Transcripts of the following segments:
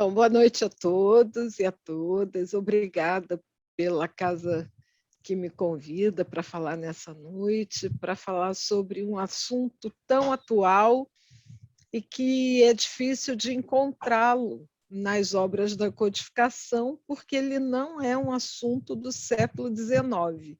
Então, boa noite a todos e a todas. Obrigada pela casa que me convida para falar nessa noite, para falar sobre um assunto tão atual e que é difícil de encontrá-lo nas obras da codificação, porque ele não é um assunto do século XIX.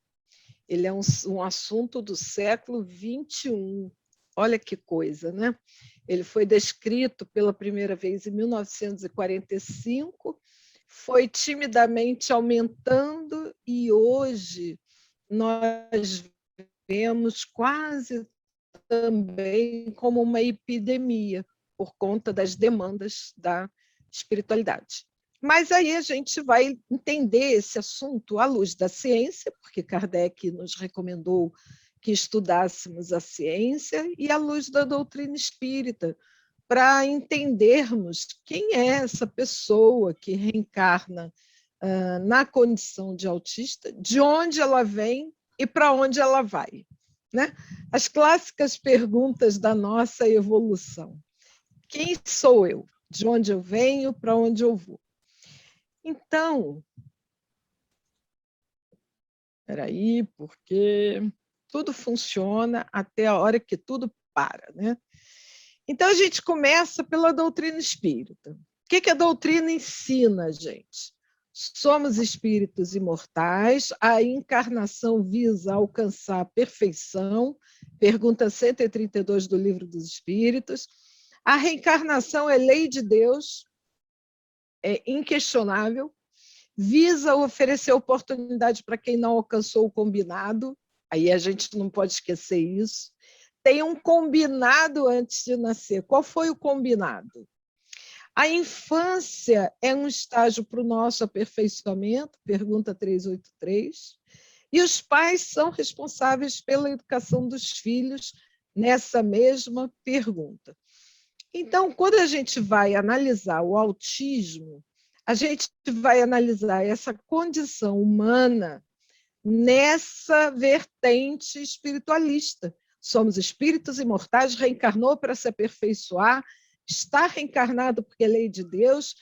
Ele é um assunto do século XXI. Olha que coisa, né? Ele foi descrito pela primeira vez em 1945, foi timidamente aumentando e hoje nós vemos quase também como uma epidemia por conta das demandas da espiritualidade. Mas aí a gente vai entender esse assunto à luz da ciência, porque Kardec nos recomendou que estudássemos a ciência, e à luz da doutrina espírita, para entendermos quem é essa pessoa que reencarna na condição de autista, de onde ela vem e para onde ela vai. Né? As clássicas perguntas da nossa evolução. Quem sou eu? De onde eu venho? Para onde eu vou? Então, espera aí, porque tudo funciona até a hora que tudo para, né? Então, a gente começa pela doutrina espírita. O que a doutrina ensina, gente? Somos espíritos imortais, a encarnação visa alcançar a perfeição, pergunta 132 do Livro dos Espíritos. A reencarnação é lei de Deus, é inquestionável, visa oferecer oportunidade para quem não alcançou o combinado, aí a gente não pode esquecer isso. Tem um combinado antes de nascer. Qual foi o combinado? A infância é um estágio para o nosso aperfeiçoamento, pergunta 383, e os pais são responsáveis pela educação dos filhos nessa mesma pergunta. Então, quando a gente vai analisar o autismo, a gente vai analisar essa condição humana nessa vertente espiritualista. Somos espíritos imortais, reencarnou para se aperfeiçoar, está reencarnado porque é lei de Deus,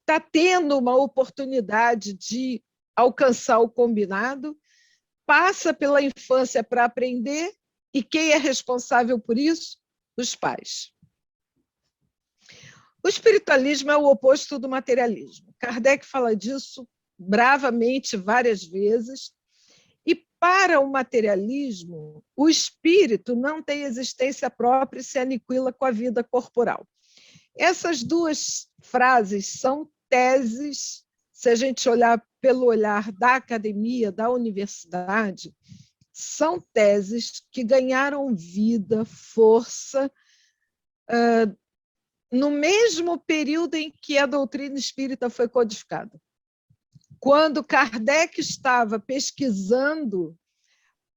está tendo uma oportunidade de alcançar o combinado, passa pela infância para aprender, e quem é responsável por isso? Os pais. O espiritualismo é o oposto do materialismo. Kardec fala disso bravamente várias vezes. E para o materialismo, o espírito não tem existência própria e se aniquila com a vida corporal. Essas duas frases são teses, se a gente olhar pelo olhar da academia, da universidade, são teses que ganharam vida, força, no mesmo período em que a doutrina espírita foi codificada. Quando Kardec estava pesquisando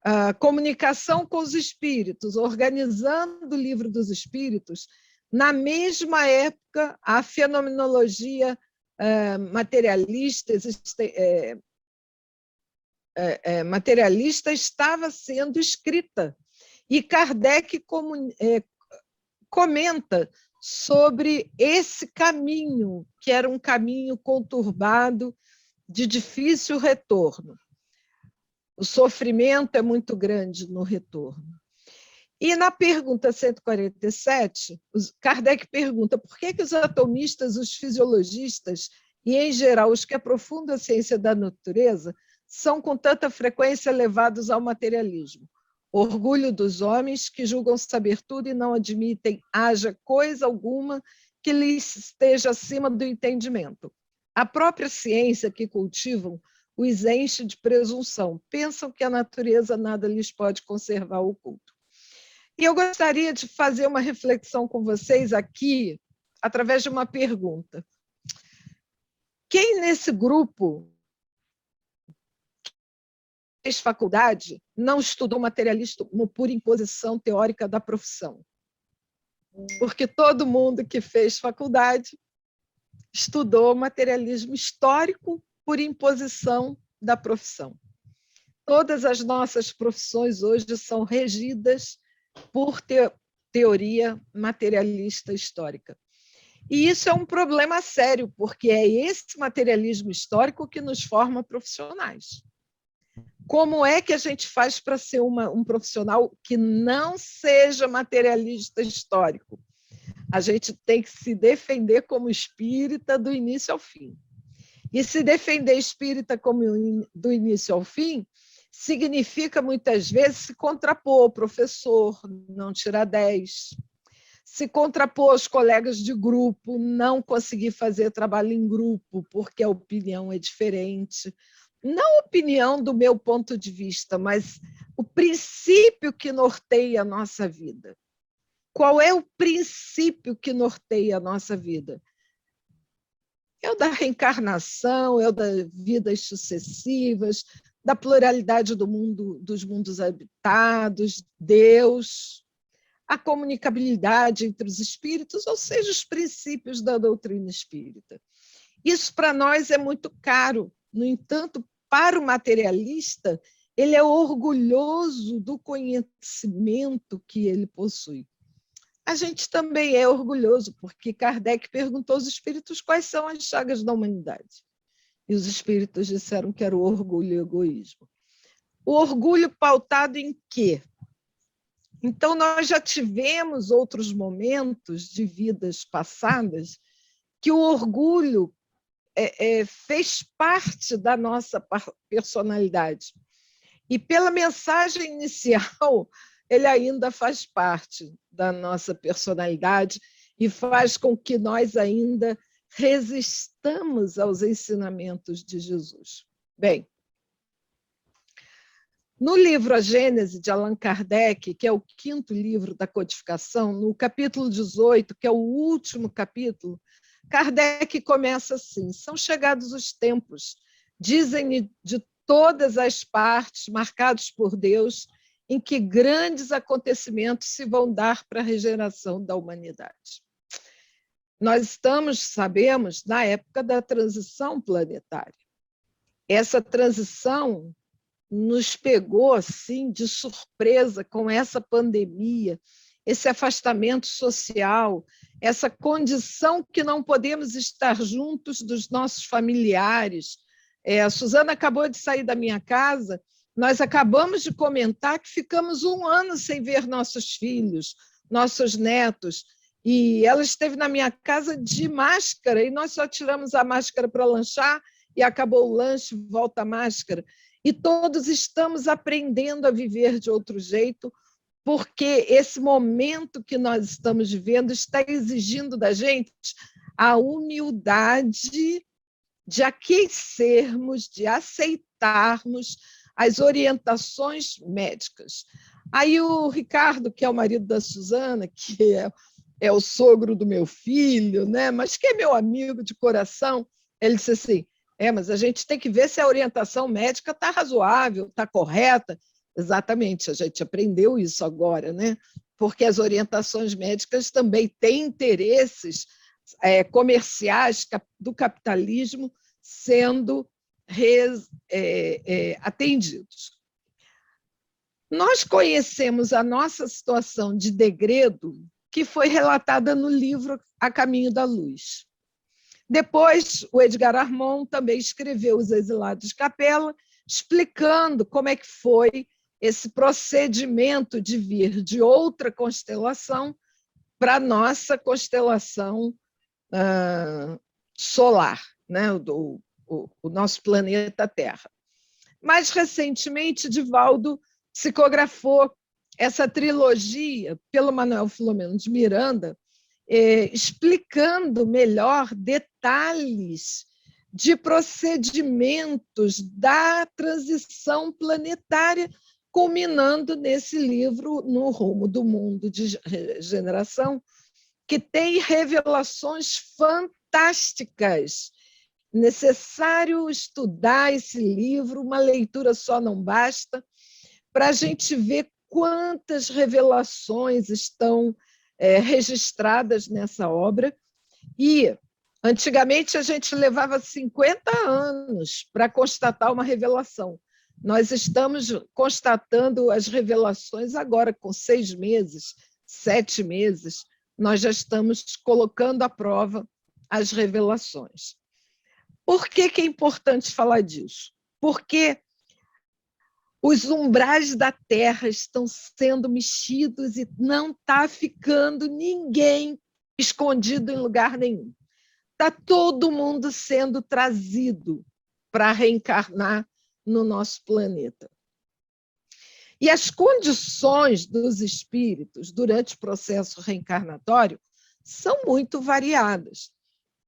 a comunicação com os espíritos, organizando o Livro dos Espíritos, na mesma época, a fenomenologia materialista estava sendo escrita. E Kardec comenta sobre esse caminho, que era um caminho conturbado, de difícil retorno. O sofrimento é muito grande no retorno. E na pergunta 147, Kardec pergunta por que os atomistas, os fisiologistas e, em geral, os que aprofundam a ciência da natureza são com tanta frequência levados ao materialismo. Orgulho dos homens que julgam saber tudo e não admitem haja coisa alguma que lhes esteja acima do entendimento. A própria ciência que cultivam os enche de presunção, pensam que a natureza nada lhes pode conservar oculto. E eu gostaria de fazer uma reflexão com vocês aqui, através de uma pergunta. Quem nesse grupo fez faculdade não estudou materialismo por imposição teórica da profissão? Porque todo mundo que fez faculdade estudou materialismo histórico por imposição da profissão. Todas as nossas profissões hoje são regidas por teoria materialista histórica. E isso é um problema sério, porque é esse materialismo histórico que nos forma profissionais. Como é que a gente faz para ser um profissional que não seja materialista histórico? A gente tem que se defender como espírita do início ao fim. E se defender espírita como do início ao fim significa, muitas vezes, se contrapor ao professor, não tirar 10, se contrapor aos colegas de grupo, não conseguir fazer trabalho em grupo, porque a opinião é diferente. Não a opinião do meu ponto de vista, mas o princípio que norteia a nossa vida. Qual é o princípio que norteia a nossa vida? É o da reencarnação, é o das vidas sucessivas, da pluralidade do mundo, dos mundos habitados, Deus, a comunicabilidade entre os espíritos, ou seja, os princípios da doutrina espírita. Isso para nós é muito caro. No entanto, para o materialista, ele é orgulhoso do conhecimento que ele possui. A gente também é orgulhoso, porque Kardec perguntou aos espíritos quais são as chagas da humanidade. E os espíritos disseram que era o orgulho e o egoísmo. O orgulho pautado em quê? Então, nós já tivemos outros momentos de vidas passadas que o orgulho fez parte da nossa personalidade. E pela mensagem inicial, ele ainda faz parte da nossa personalidade e faz com que nós ainda resistamos aos ensinamentos de Jesus. Bem, no livro A Gênese, de Allan Kardec, que é o 5º livro da codificação, no capítulo 18, que é o último capítulo, Kardec começa assim: são chegados os tempos, dizem de todas as partes, marcados por Deus, em que grandes acontecimentos se vão dar para a regeneração da humanidade. Nós sabemos, na época da transição planetária. Essa transição nos pegou assim de surpresa com essa pandemia, esse afastamento social, essa condição que não podemos estar juntos dos nossos familiares. A Suzana acabou de sair da minha casa, nós acabamos de comentar que ficamos 1 ano sem ver nossos filhos, nossos netos, e ela esteve na minha casa de máscara, e nós só tiramos a máscara para lanchar, e acabou o lanche, volta a máscara. E todos estamos aprendendo a viver de outro jeito, porque esse momento que nós estamos vivendo está exigindo da gente a humildade de aquecermos, de aceitarmos as orientações médicas. Aí o Ricardo, que é o marido da Suzana, que é o sogro do meu filho, né? Mas que é meu amigo de coração, ele disse assim: mas a gente tem que ver se a orientação médica está razoável, está correta. Exatamente, a gente aprendeu isso agora, né? Porque as orientações médicas também têm interesses comerciais do capitalismo sendo atendidos. Nós conhecemos a nossa situação de degredo, que foi relatada no livro A Caminho da Luz. Depois, o Edgar Armond também escreveu Os Exilados de Capela, explicando como é que foi esse procedimento de vir de outra constelação para a nossa constelação solar, né? O nosso planeta Terra. Mais recentemente, Divaldo psicografou essa trilogia pelo Manuel Filomeno de Miranda, explicando melhor detalhes de procedimentos da transição planetária, culminando nesse livro No Rumo do Mundo de Regeneração, que tem revelações fantásticas. Necessário estudar esse livro, uma leitura só não basta, para a gente ver quantas revelações estão registradas nessa obra. E, antigamente, a gente levava 50 anos para constatar uma revelação. Nós estamos constatando as revelações agora, com 6 meses, 7 meses. nós já estamos colocando à prova as revelações. Por que é importante falar disso? Porque os umbrais da Terra estão sendo mexidos e não está ficando ninguém escondido em lugar nenhum. Está todo mundo sendo trazido para reencarnar no nosso planeta. E as condições dos espíritos durante o processo reencarnatório são muito variadas.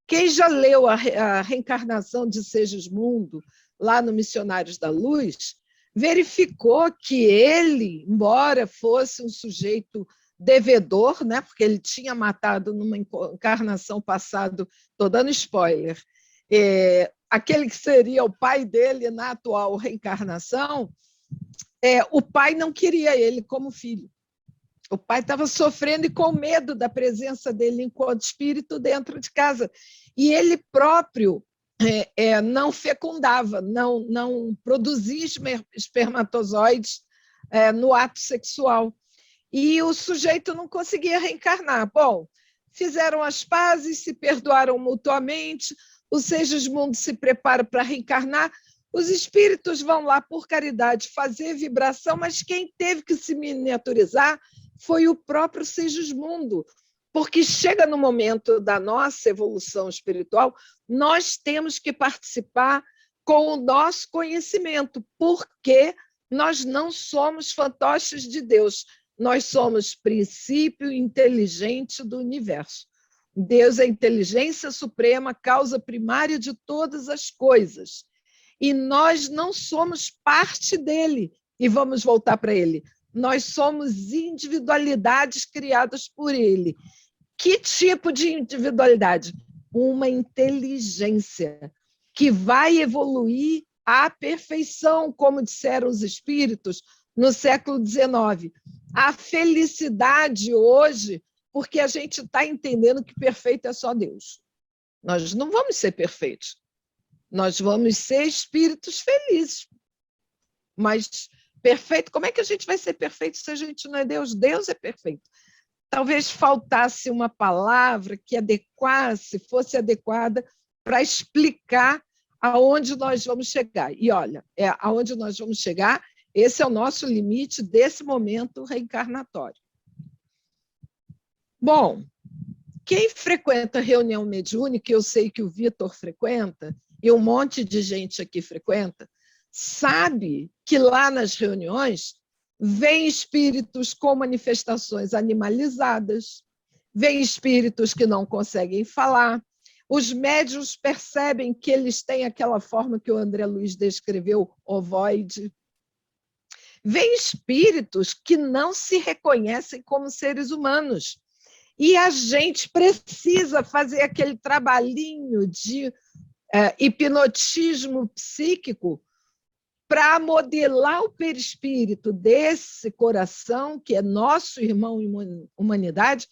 Quem já leu a reencarnação de Segismundo, lá no Missionários da Luz, verificou que ele, embora fosse um sujeito devedor, né, porque ele tinha matado numa encarnação passada, estou dando spoiler, aquele que seria o pai dele na atual reencarnação, o pai não queria ele como filho. O pai estava sofrendo e com medo da presença dele enquanto espírito dentro de casa. E ele próprio não fecundava, não produzia espermatozoides no ato sexual. E o sujeito não conseguia reencarnar. Bom, fizeram as pazes, se perdoaram mutuamente, o Segismundo se prepara para reencarnar, os espíritos vão lá por caridade fazer vibração, mas quem teve que se miniaturizar foi o próprio Segismundo, porque chega no momento da nossa evolução espiritual, nós temos que participar com o nosso conhecimento, porque nós não somos fantoches de Deus, nós somos princípio inteligente do universo. Deus é a inteligência suprema, causa primária de todas as coisas. E nós não somos parte dele, e vamos voltar para ele. Nós somos individualidades criadas por ele. Que tipo de individualidade? Uma inteligência que vai evoluir à perfeição, como disseram os espíritos no século XIX. A felicidade hoje, porque a gente está entendendo que perfeito é só Deus. Nós não vamos ser perfeitos. Nós vamos ser espíritos felizes. Mas perfeito, como é que a gente vai ser perfeito se a gente não é Deus? Deus é perfeito. Talvez faltasse uma palavra que adequasse, fosse adequada para explicar aonde nós vamos chegar. E olha, aonde nós vamos chegar, esse é o nosso limite desse momento reencarnatório. Bom, quem frequenta reunião mediúnica, eu sei que o Vitor frequenta, e um monte de gente aqui frequenta, sabe que lá nas reuniões vem espíritos com manifestações animalizadas, vem espíritos que não conseguem falar, os médiuns percebem que eles têm aquela forma que o André Luiz descreveu, ovoide. Vem espíritos que não se reconhecem como seres humanos. E a gente precisa fazer aquele trabalhinho de hipnotismo psíquico para modelar o perispírito desse coração, que é nosso irmão em humanidade,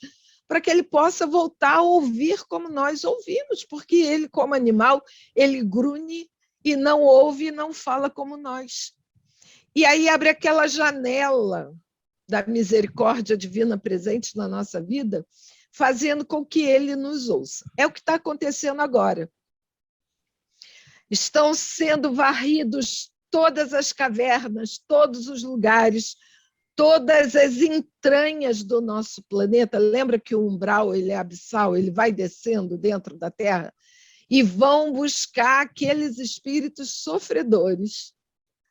para que ele possa voltar a ouvir como nós ouvimos, porque ele, como animal, ele grunhe e não ouve e não fala como nós. E aí abre aquela janela da misericórdia divina presente na nossa vida, fazendo com que ele nos ouça. É o que está acontecendo agora. Estão sendo varridos todas as cavernas, todos os lugares, todas as entranhas do nosso planeta. Lembra que o umbral ele é abissal, ele vai descendo dentro da Terra e vão buscar aqueles espíritos sofredores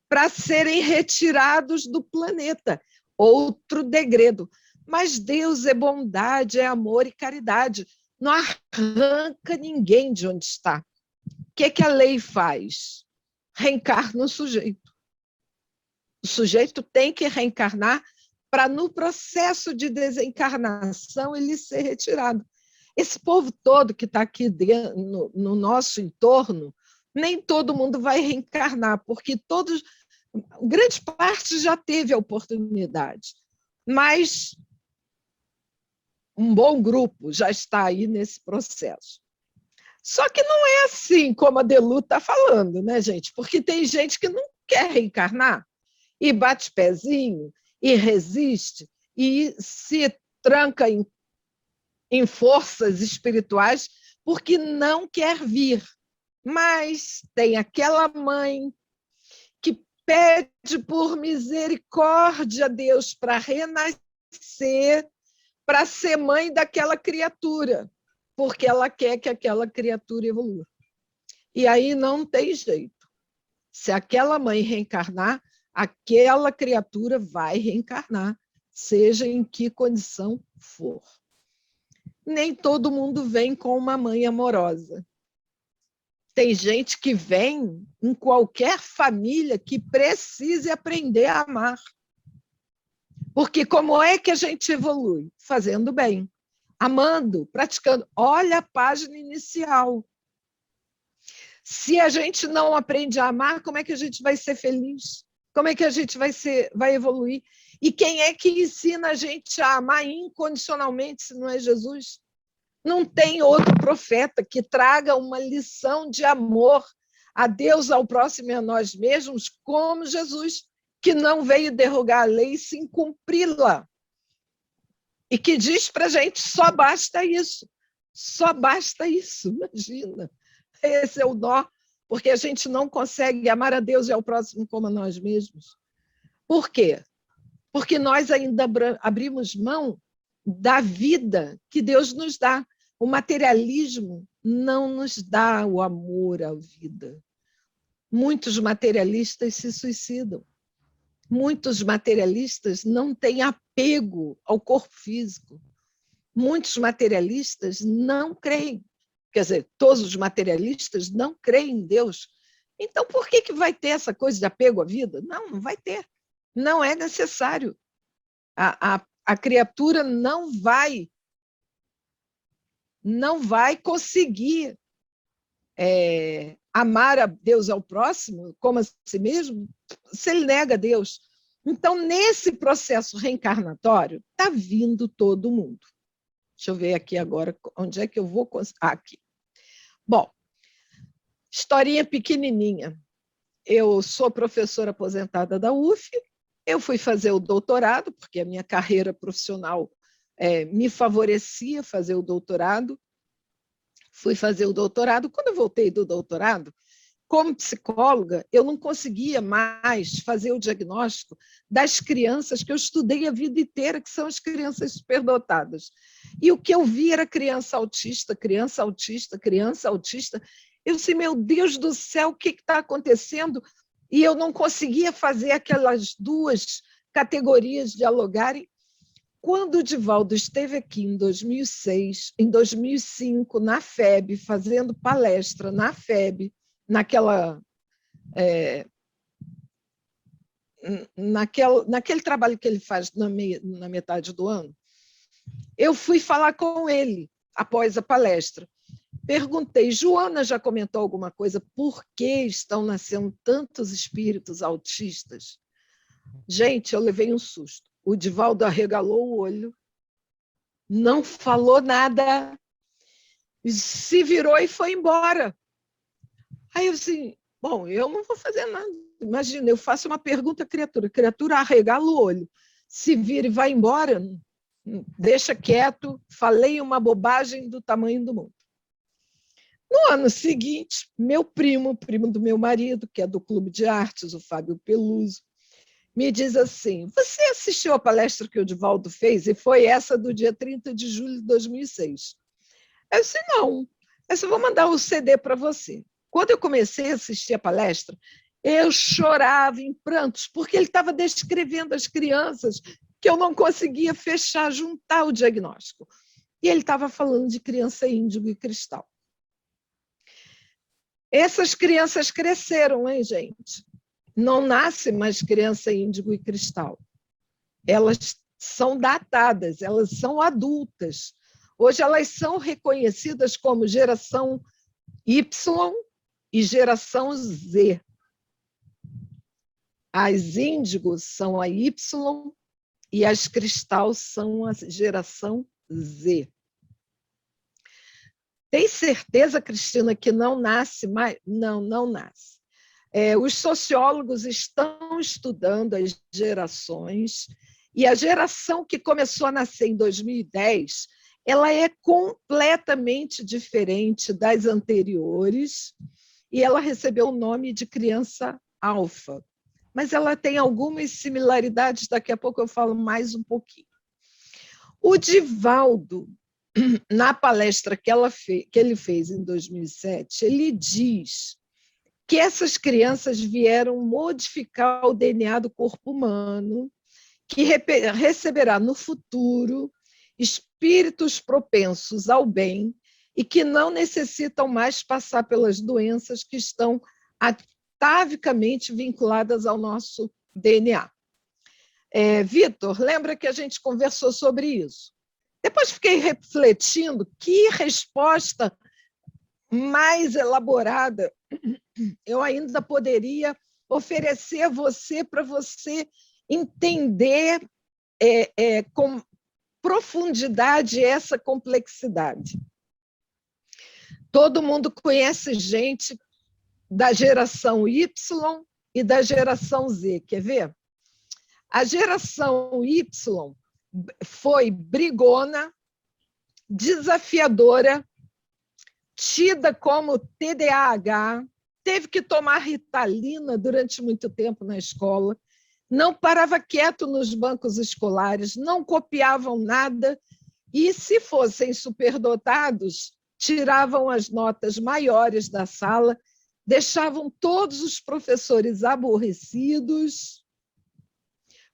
para serem retirados do planeta. Outro degredo. Mas Deus é bondade, é amor e caridade. Não arranca ninguém de onde está. O que a lei faz? Reencarna o sujeito. O sujeito tem que reencarnar para, no processo de desencarnação, ele ser retirado. Esse povo todo que está aqui dentro, no nosso entorno, nem todo mundo vai reencarnar, porque grande parte já teve a oportunidade. Mas um bom grupo já está aí nesse processo. Só que não é assim como a Delu está falando, né, gente? Porque tem gente que não quer reencarnar e bate pezinho e resiste e se tranca em forças espirituais porque não quer vir. Mas tem aquela mãe que pede por misericórdia a Deus para renascer, para ser mãe daquela criatura, porque ela quer que aquela criatura evolua. E aí não tem jeito. Se aquela mãe reencarnar, aquela criatura vai reencarnar, seja em que condição for. Nem todo mundo vem com uma mãe amorosa. Tem gente que vem em qualquer família que precise aprender a amar. Porque como é que a gente evolui? Fazendo bem, amando, praticando. Olha a página inicial. Se a gente não aprende a amar, como é que a gente vai ser feliz? Como é que a gente vai evoluir? E quem é que ensina a gente a amar incondicionalmente, se não é Jesus? Não tem outro profeta que traga uma lição de amor a Deus, ao próximo e a nós mesmos, como Jesus, que não veio derrogar a lei, sim cumpri-la. E que diz para a gente, só basta isso. Só basta isso, imagina. Esse é o nó, porque a gente não consegue amar a Deus e ao próximo como a nós mesmos. Por quê? Porque nós ainda abrimos mão da vida que Deus nos dá. O materialismo não nos dá o amor à vida. Muitos materialistas se suicidam. Muitos materialistas não têm apego ao corpo físico. Muitos materialistas não creem. Quer dizer, todos os materialistas não creem em Deus. Então, por que vai ter essa coisa de apego à vida? Não, não vai ter. Não é necessário. A criatura não vai conseguir amar a Deus ao próximo como a si mesmo se ele nega a Deus. Então, nesse processo reencarnatório, está vindo todo mundo. Deixa eu ver aqui agora onde é que eu vou... aqui. Bom, historinha pequenininha. Eu sou professora aposentada da UF, eu fui fazer o doutorado, porque a minha carreira profissional me favorecia fazer o doutorado. Fui fazer o doutorado. Quando eu voltei do doutorado, como psicóloga, eu não conseguia mais fazer o diagnóstico das crianças que eu estudei a vida inteira, que são as crianças superdotadas. E o que eu vi era criança autista, criança autista, criança autista. Eu disse, meu Deus do céu, o que está acontecendo? E eu não conseguia fazer aquelas duas categorias dialogarem. Quando o Divaldo esteve aqui em 2006, em 2005, na FEB, fazendo palestra na FEB, naquele trabalho que ele faz na metade do ano, eu fui falar com ele após a palestra. Perguntei, Joana já comentou alguma coisa? Por que estão nascendo tantos espíritos autistas? Gente, eu levei um susto. O Divaldo arregalou o olho, não falou nada, se virou e foi embora. Aí eu assim, bom, eu não vou fazer nada. Imagina, eu faço uma pergunta à criatura, a criatura arregala o olho, se vira e vai embora, deixa quieto, falei uma bobagem do tamanho do mundo. No ano seguinte, meu primo do meu marido, que é do Clube de Artes, o Fábio Peluso, me diz assim, você assistiu a palestra que o Divaldo fez? E foi essa do dia 30 de julho de 2006. Eu disse, não, eu só vou mandar o CD para você. Quando eu comecei a assistir a palestra, eu chorava em prantos, porque ele estava descrevendo as crianças que eu não conseguia fechar, juntar o diagnóstico. E ele estava falando de criança índigo e cristal. Essas crianças cresceram, hein, gente? Não nasce mais criança índigo e cristal. Elas são datadas, elas são adultas. Hoje elas são reconhecidas como geração Y e geração Z. As índigos são a Y e as cristal são a geração Z. Tem certeza, Cristina, que não nasce mais? Não, não nasce. Os sociólogos estão estudando as gerações, e a geração que começou a nascer em 2010 ela é completamente diferente das anteriores e ela recebeu o nome de criança alfa. Mas ela tem algumas similaridades, daqui a pouco eu falo mais um pouquinho. O Divaldo, na palestra que ele fez em 2007, ele diz que essas crianças vieram modificar o DNA do corpo humano, que receberá no futuro espíritos propensos ao bem e que não necessitam mais passar pelas doenças que estão atavicamente vinculadas ao nosso DNA. Vitor, lembra que a gente conversou sobre isso? Depois fiquei refletindo que resposta mais elaborada eu ainda poderia oferecer a você para você entender com profundidade essa complexidade. Todo mundo conhece gente da geração Y e da geração Z, quer ver? A geração Y foi brigona, desafiadora, tida como TDAH, teve que tomar Ritalina durante muito tempo na escola, não parava quieto nos bancos escolares, não copiavam nada e, se fossem superdotados, tiravam as notas maiores da sala, deixavam todos os professores aborrecidos,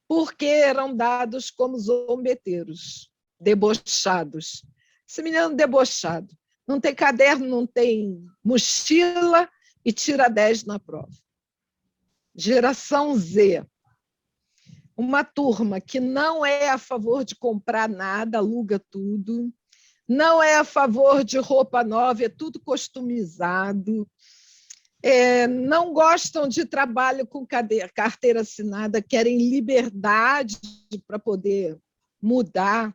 porque eram dados como zombeteiros, debochados. Esse menino debochado. Não tem caderno, não tem mochila e tira 10 na prova. Geração Z. Uma turma que não é a favor de comprar nada, aluga tudo, não é a favor de roupa nova, é tudo customizado, não gostam de trabalho com carteira assinada, querem liberdade para poder mudar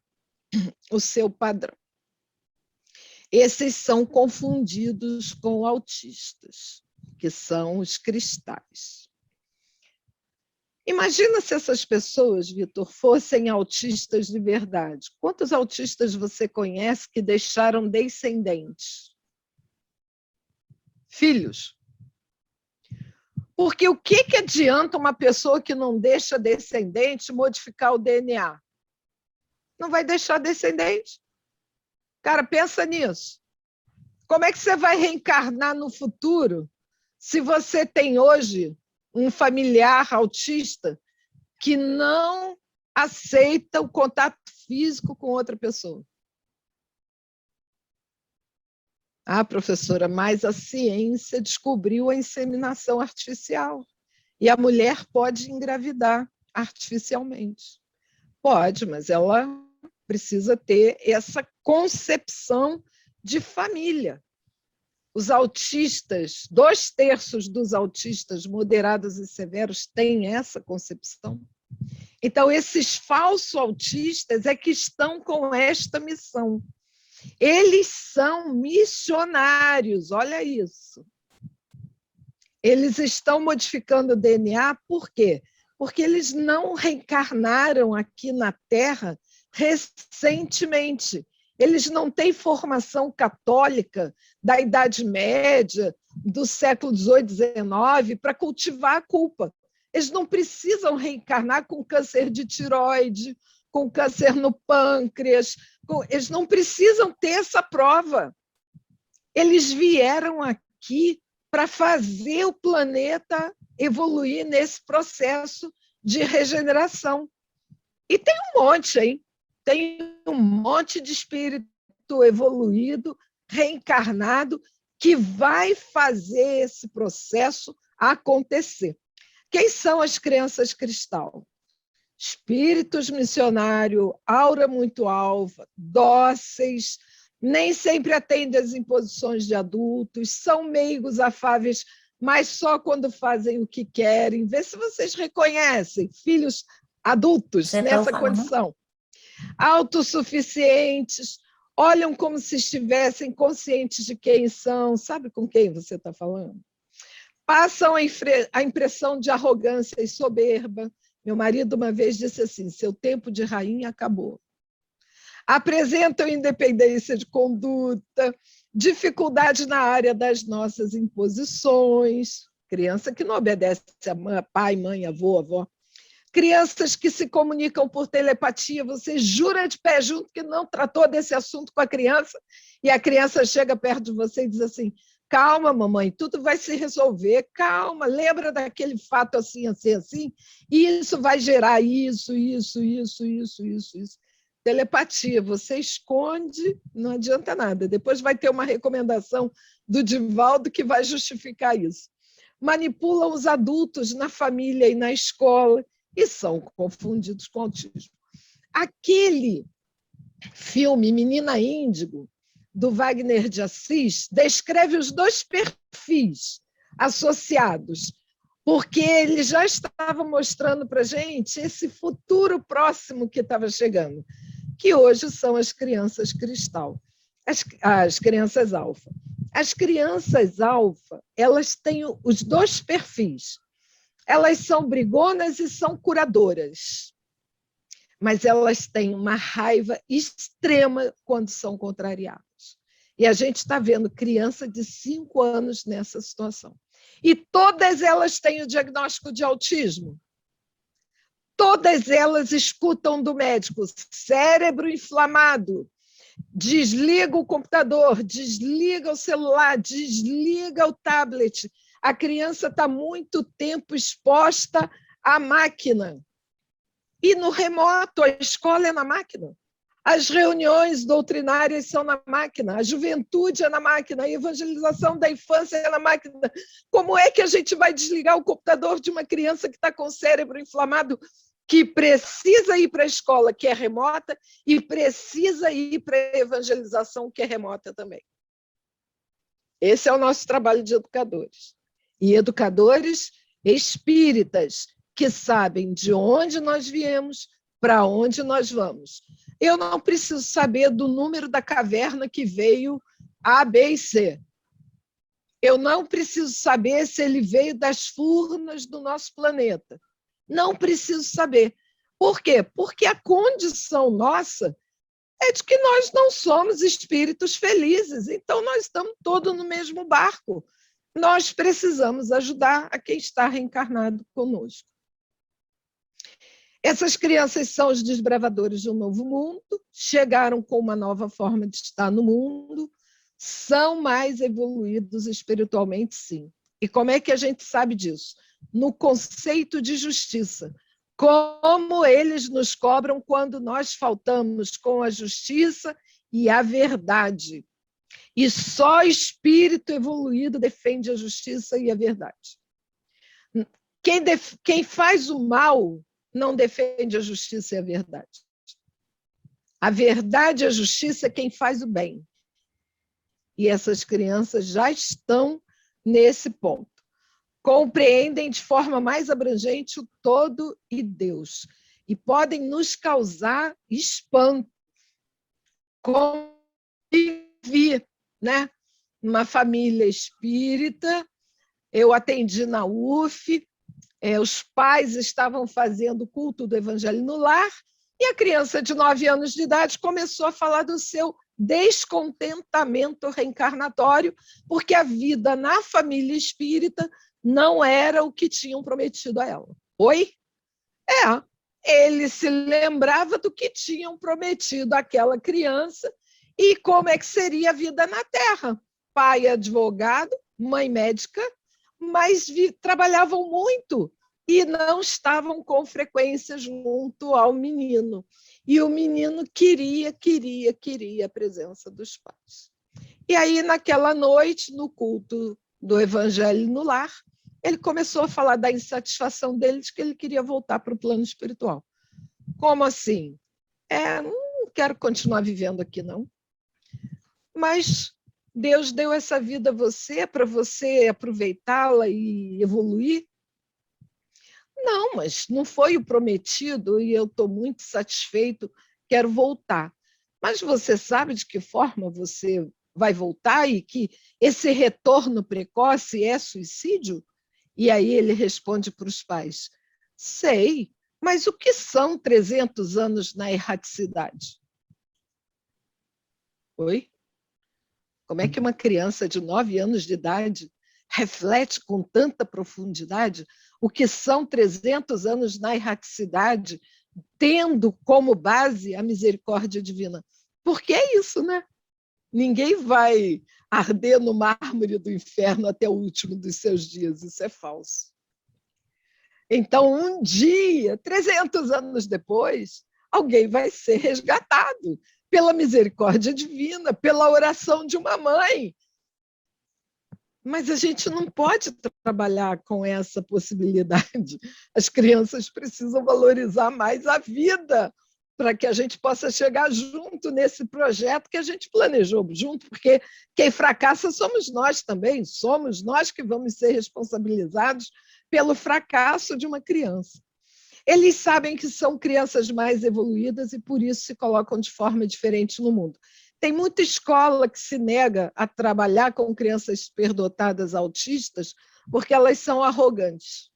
o seu padrão. Esses são confundidos com autistas, que são os cristais. Imagina se essas pessoas, Vitor, fossem autistas de verdade. Quantos autistas você conhece que deixaram descendentes? Filhos. Porque o que adianta uma pessoa que não deixa descendente modificar o DNA? Não vai deixar descendente. Cara, pensa nisso. Como é que você vai reencarnar no futuro se você tem hoje um familiar autista que não aceita o contato físico com outra pessoa? Ah, professora, mas a ciência descobriu a inseminação artificial e a mulher pode engravidar artificialmente. Pode, mas ela precisa ter essa concepção de família. Os autistas, 2/3 dos autistas moderados e severos têm essa concepção. Então, esses falsos autistas é que estão com esta missão. Eles são missionários, olha isso. Eles estão modificando o DNA, por quê? Porque eles não reencarnaram aqui na Terra recentemente. Eles não têm formação católica da Idade Média, do século XVIII, XIX, para cultivar a culpa. Eles não precisam reencarnar com câncer de tireoide, com câncer no pâncreas. Eles não precisam ter essa prova. Eles vieram aqui para fazer o planeta evoluir nesse processo de regeneração. E tem um monte, hein? Tem um monte de espírito evoluído, reencarnado, que vai fazer esse processo acontecer. Quem são as crianças cristal? Espíritos missionários, aura muito alva, dóceis, nem sempre atendem às imposições de adultos, são meigos, afáveis, mas só quando fazem o que querem. Vê se vocês reconhecem filhos adultos nessa condição. Autossuficientes, olham como se estivessem conscientes de quem são. Sabe com quem você está falando? Passam a impressão de arrogância e soberba. Meu marido uma vez disse assim, seu tempo de rainha acabou. apresentam independência de conduta, dificuldade na área das nossas imposições, criança que não obedece a pai, mãe, avô, crianças que se comunicam por telepatia, você jura de pé junto que não tratou desse assunto com a criança, e a criança chega perto de você e diz assim, calma, mamãe, tudo vai se resolver, calma, lembra daquele fato assim, assim, assim, e isso vai gerar isso. Telepatia, você esconde, não adianta nada. Depois vai ter uma recomendação do Divaldo que vai justificar isso. Manipulam os adultos na família e na escola e são confundidos com autismo. Aquele filme Menina Índigo, do Wagner de Assis, descreve os dois perfis associados, porque ele já estava mostrando para a gente esse futuro próximo que estava chegando, que hoje são as crianças cristal, as crianças alfa. As crianças alfa, elas têm os dois perfis. Elas são brigonas e são curadoras, mas elas têm uma raiva extrema quando são contrariadas. E a gente está vendo criança de 5 anos nessa situação. E todas elas têm o diagnóstico de autismo. Todas elas escutam do médico, cérebro inflamado, desliga o computador, desliga o celular, desliga o tablet. A criança está muito tempo exposta à máquina. E no remoto, a escola é na máquina. As reuniões doutrinárias são na máquina, a juventude é na máquina, a evangelização da infância é na máquina. Como é que a gente vai desligar o computador de uma criança que está com o cérebro inflamado, que precisa ir para a escola, que é remota, e precisa ir para a evangelização, que é remota também? Esse é o nosso trabalho de educadores. E educadores espíritas, que sabem de onde nós viemos, para onde nós vamos. Eu não preciso saber do número da caverna que veio A, B e C. Eu não preciso saber se ele veio das furnas do nosso planeta. Não preciso saber. Por quê? Porque a condição nossa é de que nós não somos espíritos felizes, então nós estamos todos no mesmo barco. Nós precisamos ajudar a quem está reencarnado conosco. Essas crianças são os desbravadores de um novo mundo, chegaram com uma nova forma de estar no mundo, são mais evoluídos espiritualmente, sim. E como é que a gente sabe disso? No conceito de justiça. Como eles nos cobram quando nós faltamos com a justiça e a verdade. E só espírito evoluído defende a justiça e a verdade. Quem faz o mal não defende a justiça e a verdade. A verdade e a justiça é quem faz o bem. E essas crianças já estão nesse ponto. Compreendem de forma mais abrangente o todo e Deus. E podem nos causar espanto. Convivi, né? Numa família espírita, eu atendi na UF, os pais estavam fazendo o culto do Evangelho no lar, e a criança de 9 anos de idade começou a falar do seu descontentamento reencarnatório, porque a vida na família espírita não era o que tinham prometido a ela. Oi? Ele se lembrava do que tinham prometido àquela criança e como é que seria a vida na Terra. Pai advogado, mãe médica, mas trabalhavam muito e não estavam com frequência junto ao menino. E o menino queria a presença dos pais. E aí, naquela noite, no culto do Evangelho no lar, ele começou a falar da insatisfação dele, de que ele queria voltar para o plano espiritual. Como assim? Não quero continuar vivendo aqui, não. Mas Deus deu essa vida a você para você aproveitá-la e evoluir? Não, mas não foi o prometido e eu estou muito satisfeito, quero voltar. Mas você sabe de que forma você vai voltar e que esse retorno precoce é suicídio? E aí ele responde para os pais, sei, mas o que são 300 anos na erraticidade? Oi? Como é que uma criança de 9 anos de idade reflete com tanta profundidade o que são 300 anos na erraticidade, tendo como base a misericórdia divina? Porque é isso, né? Ninguém vai arder no mármore do inferno até o último dos seus dias, isso é falso. Então, um dia, 300 anos depois, alguém vai ser resgatado pela misericórdia divina, pela oração de uma mãe. Mas a gente não pode trabalhar com essa possibilidade. As crianças precisam valorizar mais a vida para que a gente possa chegar junto nesse projeto que a gente planejou junto, porque quem fracassa somos nós também, somos nós que vamos ser responsabilizados pelo fracasso de uma criança. Eles sabem que são crianças mais evoluídas e por isso se colocam de forma diferente no mundo. Tem muita escola que se nega a trabalhar com crianças superdotadas autistas porque elas são arrogantes.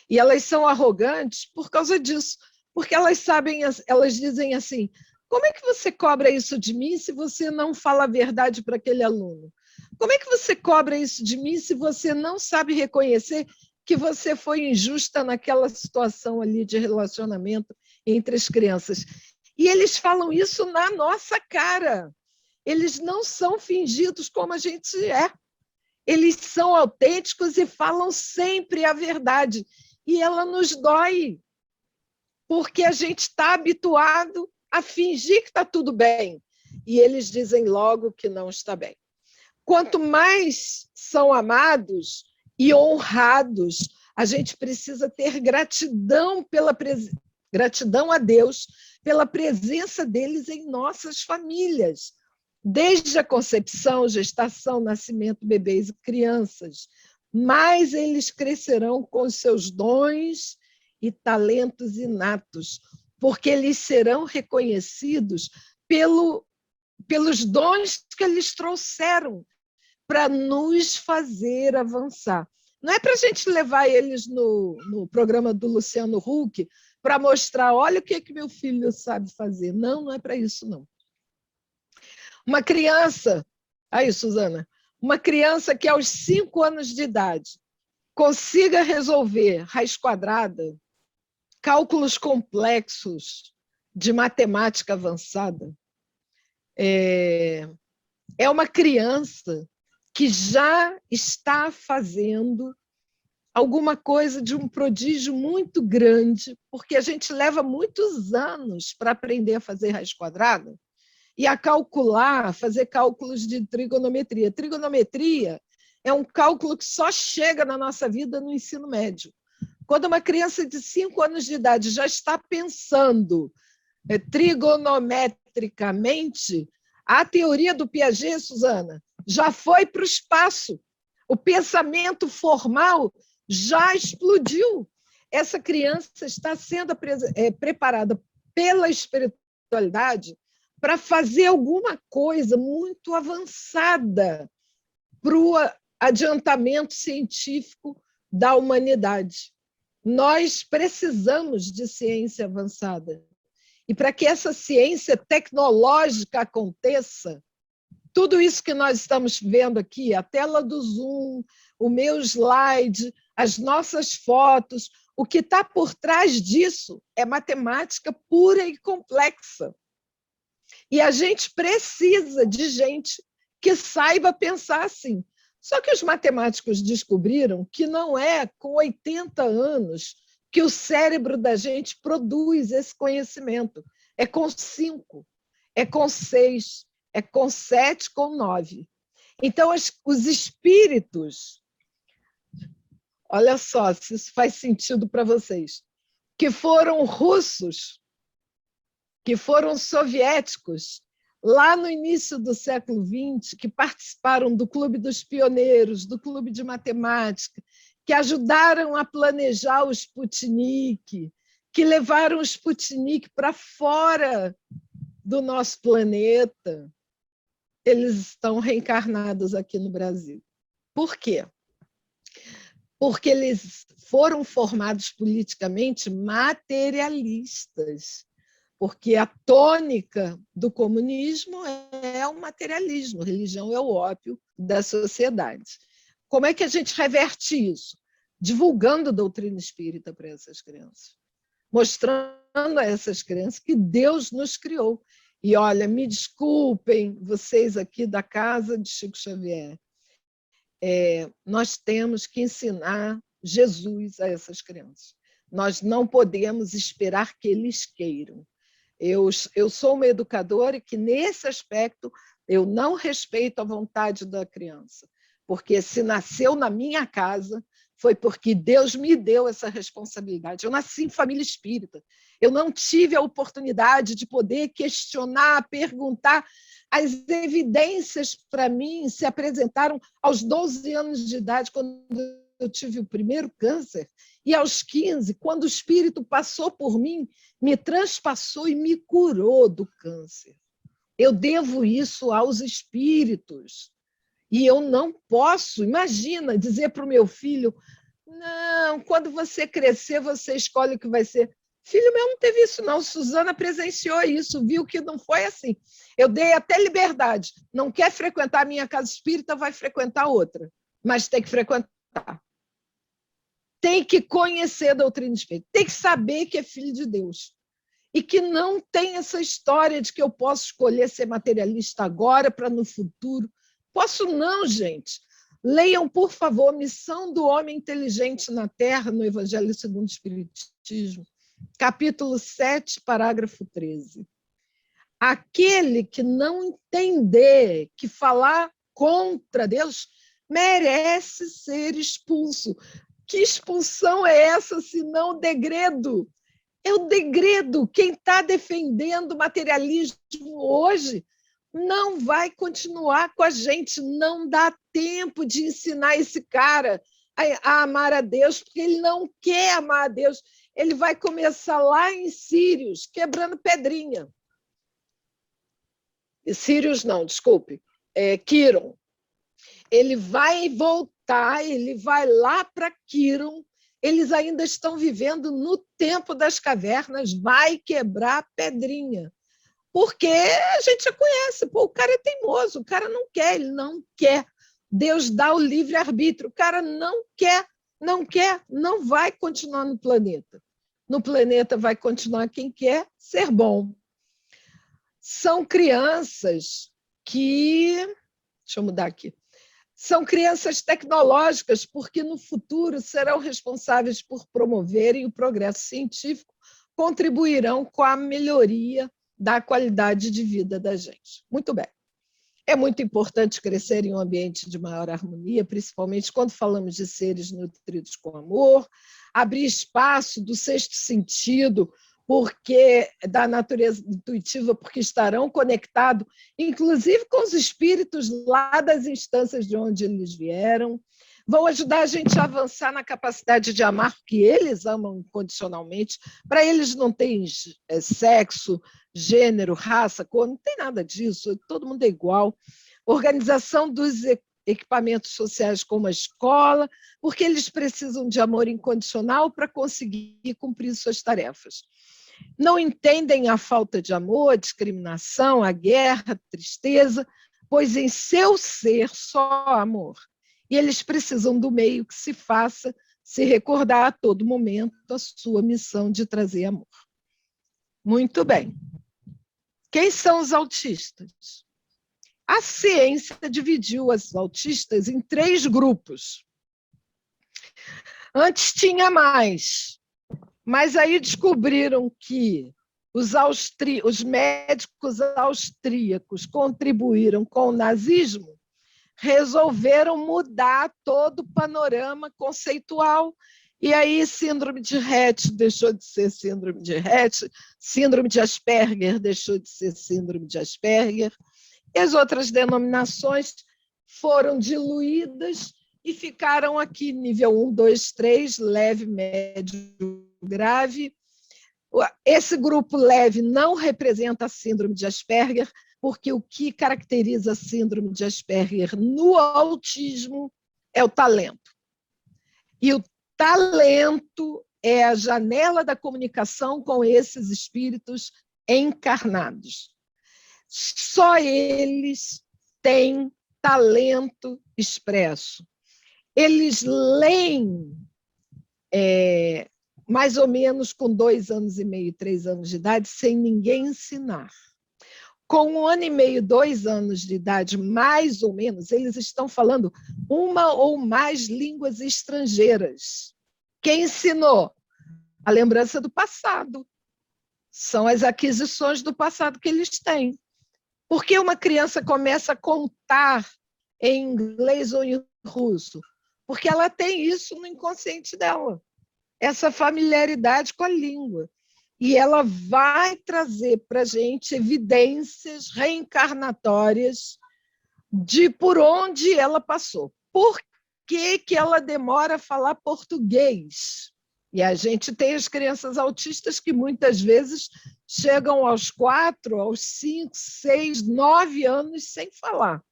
E elas são arrogantes por causa disso, porque elas sabem, elas dizem assim: como é que você cobra isso de mim se você não fala a verdade para aquele aluno? Como é que você cobra isso de mim se você não sabe reconhecer que você foi injusta naquela situação ali de relacionamento entre as crianças? E eles falam isso na nossa cara. Eles não são fingidos como a gente é. Eles são autênticos e falam sempre a verdade. E ela nos dói, porque a gente está habituado a fingir que está tudo bem. E eles dizem logo que não está bem. Quanto mais são amados e honrados, a gente precisa ter gratidão gratidão a Deus pela presença deles em nossas famílias, desde a concepção, gestação, nascimento, bebês e crianças. Mais eles crescerão com os seus dons e talentos inatos, porque eles serão reconhecidos pelos dons que eles trouxeram para nos fazer avançar. Não é para a gente levar eles no programa do Luciano Huck para mostrar, olha o que meu filho sabe fazer. Não, não é para isso, não. Uma criança, aí, Suzana, uma criança que aos 5 anos de idade consiga resolver raiz quadrada, cálculos complexos de matemática avançada, é uma criança que já está fazendo alguma coisa de um prodígio muito grande, porque a gente leva muitos anos para aprender a fazer raiz quadrada e a calcular, fazer cálculos de trigonometria. Trigonometria é um cálculo que só chega na nossa vida no ensino médio. Quando uma criança de 5 anos de idade já está pensando trigonometricamente, a teoria do Piaget, Suzana, já foi para o espaço. O pensamento formal já explodiu. Essa criança está sendo preparada pela espiritualidade para fazer alguma coisa muito avançada para o adiantamento científico da humanidade. Nós precisamos de ciência avançada. E para que essa ciência tecnológica aconteça, tudo isso que nós estamos vendo aqui, a tela do Zoom, o meu slide, as nossas fotos, o que está por trás disso é matemática pura e complexa. E a gente precisa de gente que saiba pensar assim. Só que os matemáticos descobriram que não é com 80 anos que o cérebro da gente produz esse conhecimento. É com 5, é com 6, é com 7, com 9. Então, os espíritos, olha só se isso faz sentido para vocês, que foram russos, que foram soviéticos, lá no início do século XX, que participaram do Clube dos Pioneiros, do Clube de Matemática, que ajudaram a planejar o Sputnik, que levaram o Sputnik para fora do nosso planeta, eles estão reencarnados aqui no Brasil. Por quê? Porque eles foram formados politicamente materialistas, porque a tônica do comunismo é o materialismo, a religião é o ópio da sociedade. Como é que a gente reverte isso? Divulgando a doutrina espírita para essas crianças, mostrando a essas crianças que Deus nos criou. E, olha, me desculpem, vocês aqui da casa de Chico Xavier, nós temos que ensinar Jesus a essas crianças. Nós não podemos esperar que eles queiram. Eu sou uma educadora que, nesse aspecto, eu não respeito a vontade da criança, porque se nasceu na minha casa, foi porque Deus me deu essa responsabilidade. Eu nasci em família espírita. Eu não tive a oportunidade de poder questionar, perguntar. As evidências, para mim, se apresentaram aos 12 anos de idade, quando eu tive o primeiro câncer, e aos 15, quando o espírito passou por mim, me transpassou e me curou do câncer. Eu devo isso aos espíritos. E eu não posso, imagina, dizer para o meu filho, não, quando você crescer, você escolhe o que vai ser. Filho meu não teve isso, não. Suzana presenciou isso, viu que não foi assim. Eu dei até liberdade. Não quer frequentar a minha casa espírita, vai frequentar outra. Mas tem que frequentar. Tem que conhecer a doutrina espírita. Tem que saber que é filho de Deus. E que não tem essa história de que eu posso escolher ser materialista agora para no futuro. Posso não, gente. Leiam, por favor, Missão do Homem Inteligente na Terra, no Evangelho segundo o Espiritismo, capítulo 7, parágrafo 13. Aquele que não entender que falar contra Deus merece ser expulso. Que expulsão é essa, se não degredo? É o degredo. Quem está defendendo o materialismo hoje não vai continuar com a gente, não dá tempo de ensinar esse cara a amar a Deus, porque ele não quer amar a Deus. Ele vai começar lá em Sírios, quebrando pedrinha. Sírios não, desculpe, Quiron. Ele vai voltar, ele vai lá para Quiron, eles ainda estão vivendo no tempo das cavernas, vai quebrar pedrinha. Porque a gente já conhece, pô, o cara é teimoso, o cara não quer, ele não quer. Deus dá o livre-arbítrio, o cara não quer, não vai continuar no planeta. No planeta vai continuar quem quer ser bom. São crianças que... Deixa eu mudar aqui. São crianças tecnológicas, porque no futuro serão responsáveis por promoverem o progresso científico, contribuirão com a melhoria da qualidade de vida da gente. Muito bem. É muito importante crescer em um ambiente de maior harmonia, principalmente quando falamos de seres nutridos com amor, abrir espaço do sexto sentido, porque da natureza intuitiva, porque estarão conectados, inclusive com os espíritos lá das instâncias de onde eles vieram, vão ajudar a gente a avançar na capacidade de amar, porque eles amam incondicionalmente. Para eles não tem sexo, gênero, raça, cor, não tem nada disso, todo mundo é igual. Organização dos equipamentos sociais como a escola, porque eles precisam de amor incondicional para conseguir cumprir suas tarefas. Não entendem a falta de amor, a discriminação, a guerra, a tristeza, pois em seu ser só amor. E eles precisam do meio que se faça se recordar a todo momento a sua missão de trazer amor. Muito bem. Quem são os autistas? A ciência dividiu os autistas em 3 grupos. Antes tinha mais, mas aí descobriram que os médicos austríacos contribuíram com o nazismo, resolveram mudar todo o panorama conceitual. E aí, síndrome de Rett deixou de ser síndrome de Rett, síndrome de Asperger deixou de ser síndrome de Asperger, e as outras denominações foram diluídas e ficaram aqui, nível 1, 2, 3, leve, médio, grave. Esse grupo leve não representa a síndrome de Asperger, porque o que caracteriza a síndrome de Asperger no autismo é o talento. E o talento é a janela da comunicação com esses espíritos encarnados. Só eles têm talento expresso. Eles leem mais ou menos com 2 anos e meio, 3 anos de idade, sem ninguém ensinar. Com 1 ano e meio, 2 anos de idade, mais ou menos, eles estão falando uma ou mais línguas estrangeiras. Quem ensinou? A lembrança do passado. São as aquisições do passado que eles têm. Por que uma criança começa a contar em inglês ou em russo? Porque ela tem isso no inconsciente dela, essa familiaridade com a língua. E ela vai trazer para a gente evidências reencarnatórias de por onde ela passou. Por que ela demora a falar português? E a gente tem as crianças autistas que muitas vezes chegam aos 4, aos 5, 6, 9 anos sem falar.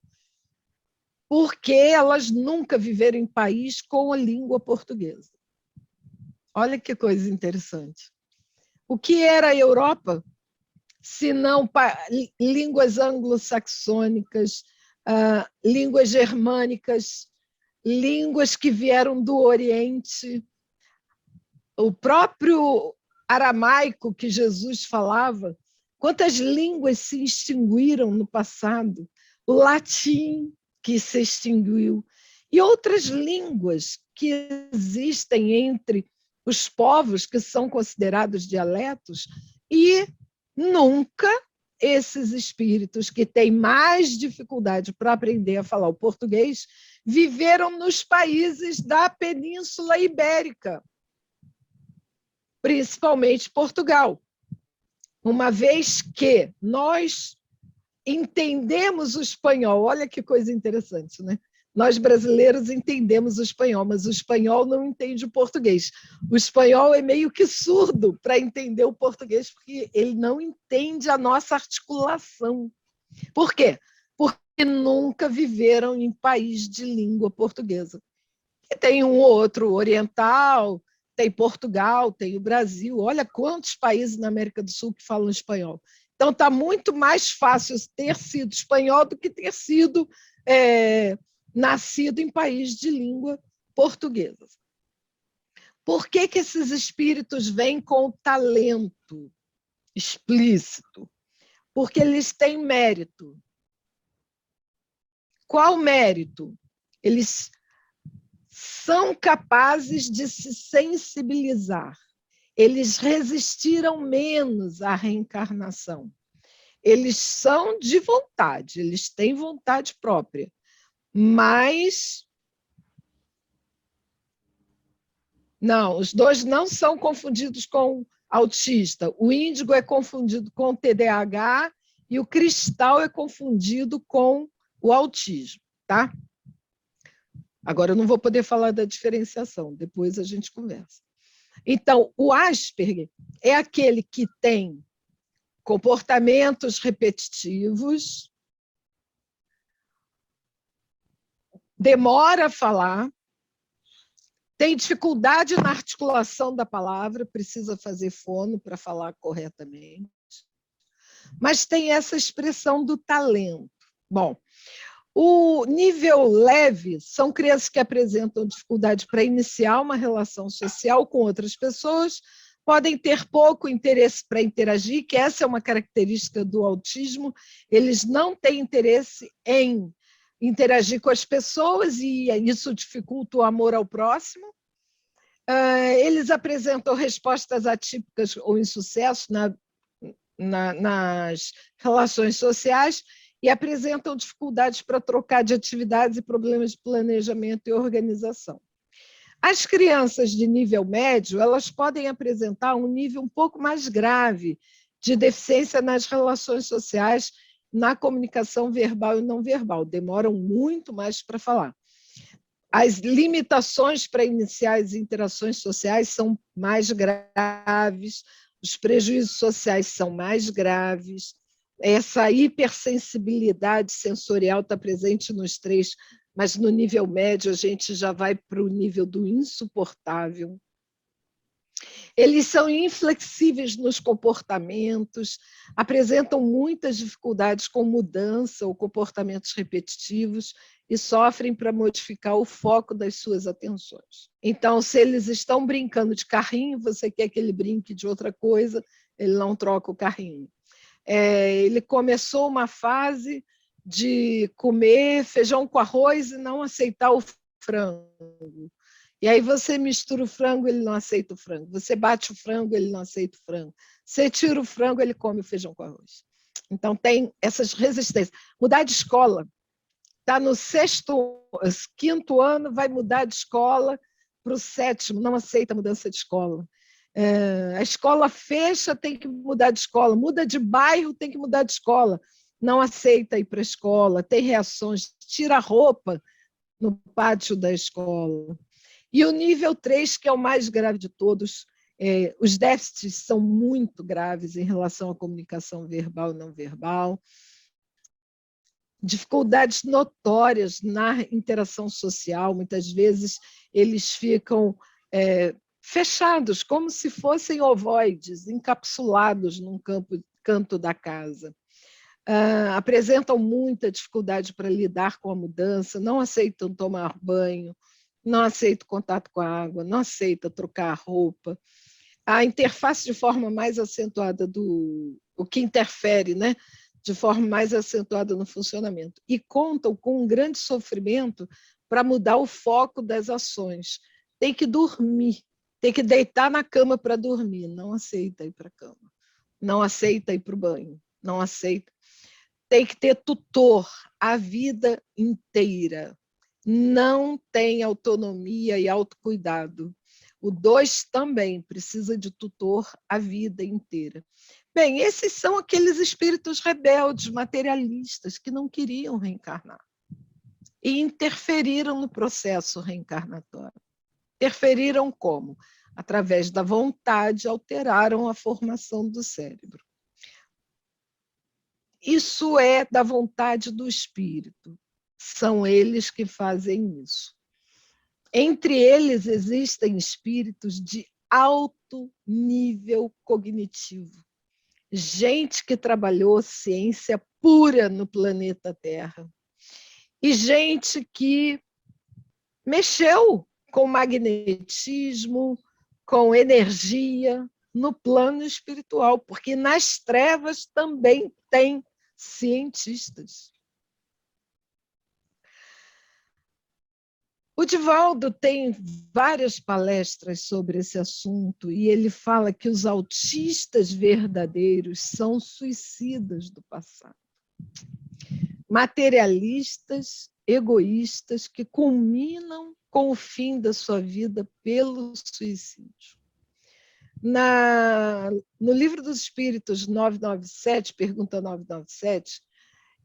Porque elas nunca viveram em país com a língua portuguesa. Olha que coisa interessante. O que era a Europa, se não línguas anglo-saxônicas, línguas germânicas, línguas que vieram do Oriente, o próprio aramaico que Jesus falava, quantas línguas se extinguiram no passado, o latim que se extinguiu, e outras línguas que existem entre os povos que são considerados dialetos, e nunca esses espíritos que têm mais dificuldade para aprender a falar o português viveram nos países da Península Ibérica, principalmente Portugal, uma vez que nós entendemos o espanhol. Olha que coisa interessante, né? Nós brasileiros entendemos o espanhol, mas o espanhol não entende o português. O espanhol é meio que surdo para entender o português, porque ele não entende a nossa articulação. Por quê? Porque nunca viveram em país de língua portuguesa. E tem um ou outro oriental, tem Portugal, tem o Brasil. Olha quantos países na América do Sul que falam espanhol. Então, está muito mais fácil ter sido espanhol do que ter sido nascido em país de língua portuguesa. Por que esses espíritos vêm com talento explícito? Porque eles têm mérito. Qual mérito? Eles são capazes de se sensibilizar. Eles resistiram menos à reencarnação. Eles são de vontade, eles têm vontade própria, mas não, os dois não são confundidos com autista. O índigo é confundido com o TDAH e o cristal é confundido com o autismo, tá? Agora eu não vou poder falar da diferenciação, depois a gente conversa. Então, o Asperger é aquele que tem comportamentos repetitivos, demora a falar, tem dificuldade na articulação da palavra, precisa fazer fono para falar corretamente, mas tem essa expressão do talento. Bom, o nível leve são crianças que apresentam dificuldade para iniciar uma relação social com outras pessoas, podem ter pouco interesse para interagir, que essa é uma característica do autismo, eles não têm interesse em interagir com as pessoas e isso dificulta o amor ao próximo. Eles apresentam respostas atípicas ou insucesso nas relações sociais e apresentam dificuldades para trocar de atividades e problemas de planejamento e organização. As crianças de nível médio, elas podem apresentar um nível um pouco mais grave de deficiência nas relações sociais, na comunicação verbal e não verbal, demoram muito mais para falar. As limitações para iniciar as interações sociais são mais graves, os prejuízos sociais são mais graves, essa hipersensibilidade sensorial está presente nos 3, mas no nível médio a gente já vai para o nível do insuportável. Eles são inflexíveis nos comportamentos, apresentam muitas dificuldades com mudança ou comportamentos repetitivos e sofrem para modificar o foco das suas atenções. Então, se eles estão brincando de carrinho, você quer que ele brinque de outra coisa, ele não troca o carrinho. Ele começou uma fase de comer feijão com arroz e não aceitar o frango. E aí você mistura o frango, ele não aceita o frango. Você bate o frango, ele não aceita o frango. Você tira o frango, ele come o feijão com arroz. Então tem essas resistências. Mudar de escola. Está no quinto ano, vai mudar de escola para o sétimo, não aceita mudança de escola. A escola fecha, tem que mudar de escola. Muda de bairro, tem que mudar de escola. Não aceita ir para a escola, tem reações, tira a roupa no pátio da escola. E o nível 3, que é o mais grave de todos, os déficits são muito graves em relação à comunicação verbal e não verbal, dificuldades notórias na interação social, muitas vezes eles ficam fechados, como se fossem ovoides, encapsulados num canto da casa. Apresentam muita dificuldade para lidar com a mudança, não aceitam tomar banho, não aceita contato com a água, não aceita trocar a roupa. A interface de forma mais acentuada o que interfere, né? De forma mais acentuada no funcionamento. E contam com um grande sofrimento para mudar o foco das ações. Tem que dormir, tem que deitar na cama para dormir, não aceita ir para a cama, não aceita ir para o banho, não aceita. Tem que ter tutor a vida inteira. Não tem autonomia e autocuidado. O 2 também precisa de tutor a vida inteira. Bem, esses são aqueles espíritos rebeldes, materialistas, que não queriam reencarnar e interferiram no processo reencarnatório. Interferiram como? Através da vontade, alteraram a formação do cérebro. Isso é da vontade do espírito. São eles que fazem isso. Entre eles existem espíritos de alto nível cognitivo. Gente que trabalhou ciência pura no planeta Terra. E gente que mexeu com magnetismo, com energia no plano espiritual, porque nas trevas também tem cientistas. O Divaldo tem várias palestras sobre esse assunto e ele fala que os autistas verdadeiros são suicidas do passado. Materialistas, egoístas, que culminam com o fim da sua vida pelo suicídio. No Livro dos Espíritos 997, pergunta 997,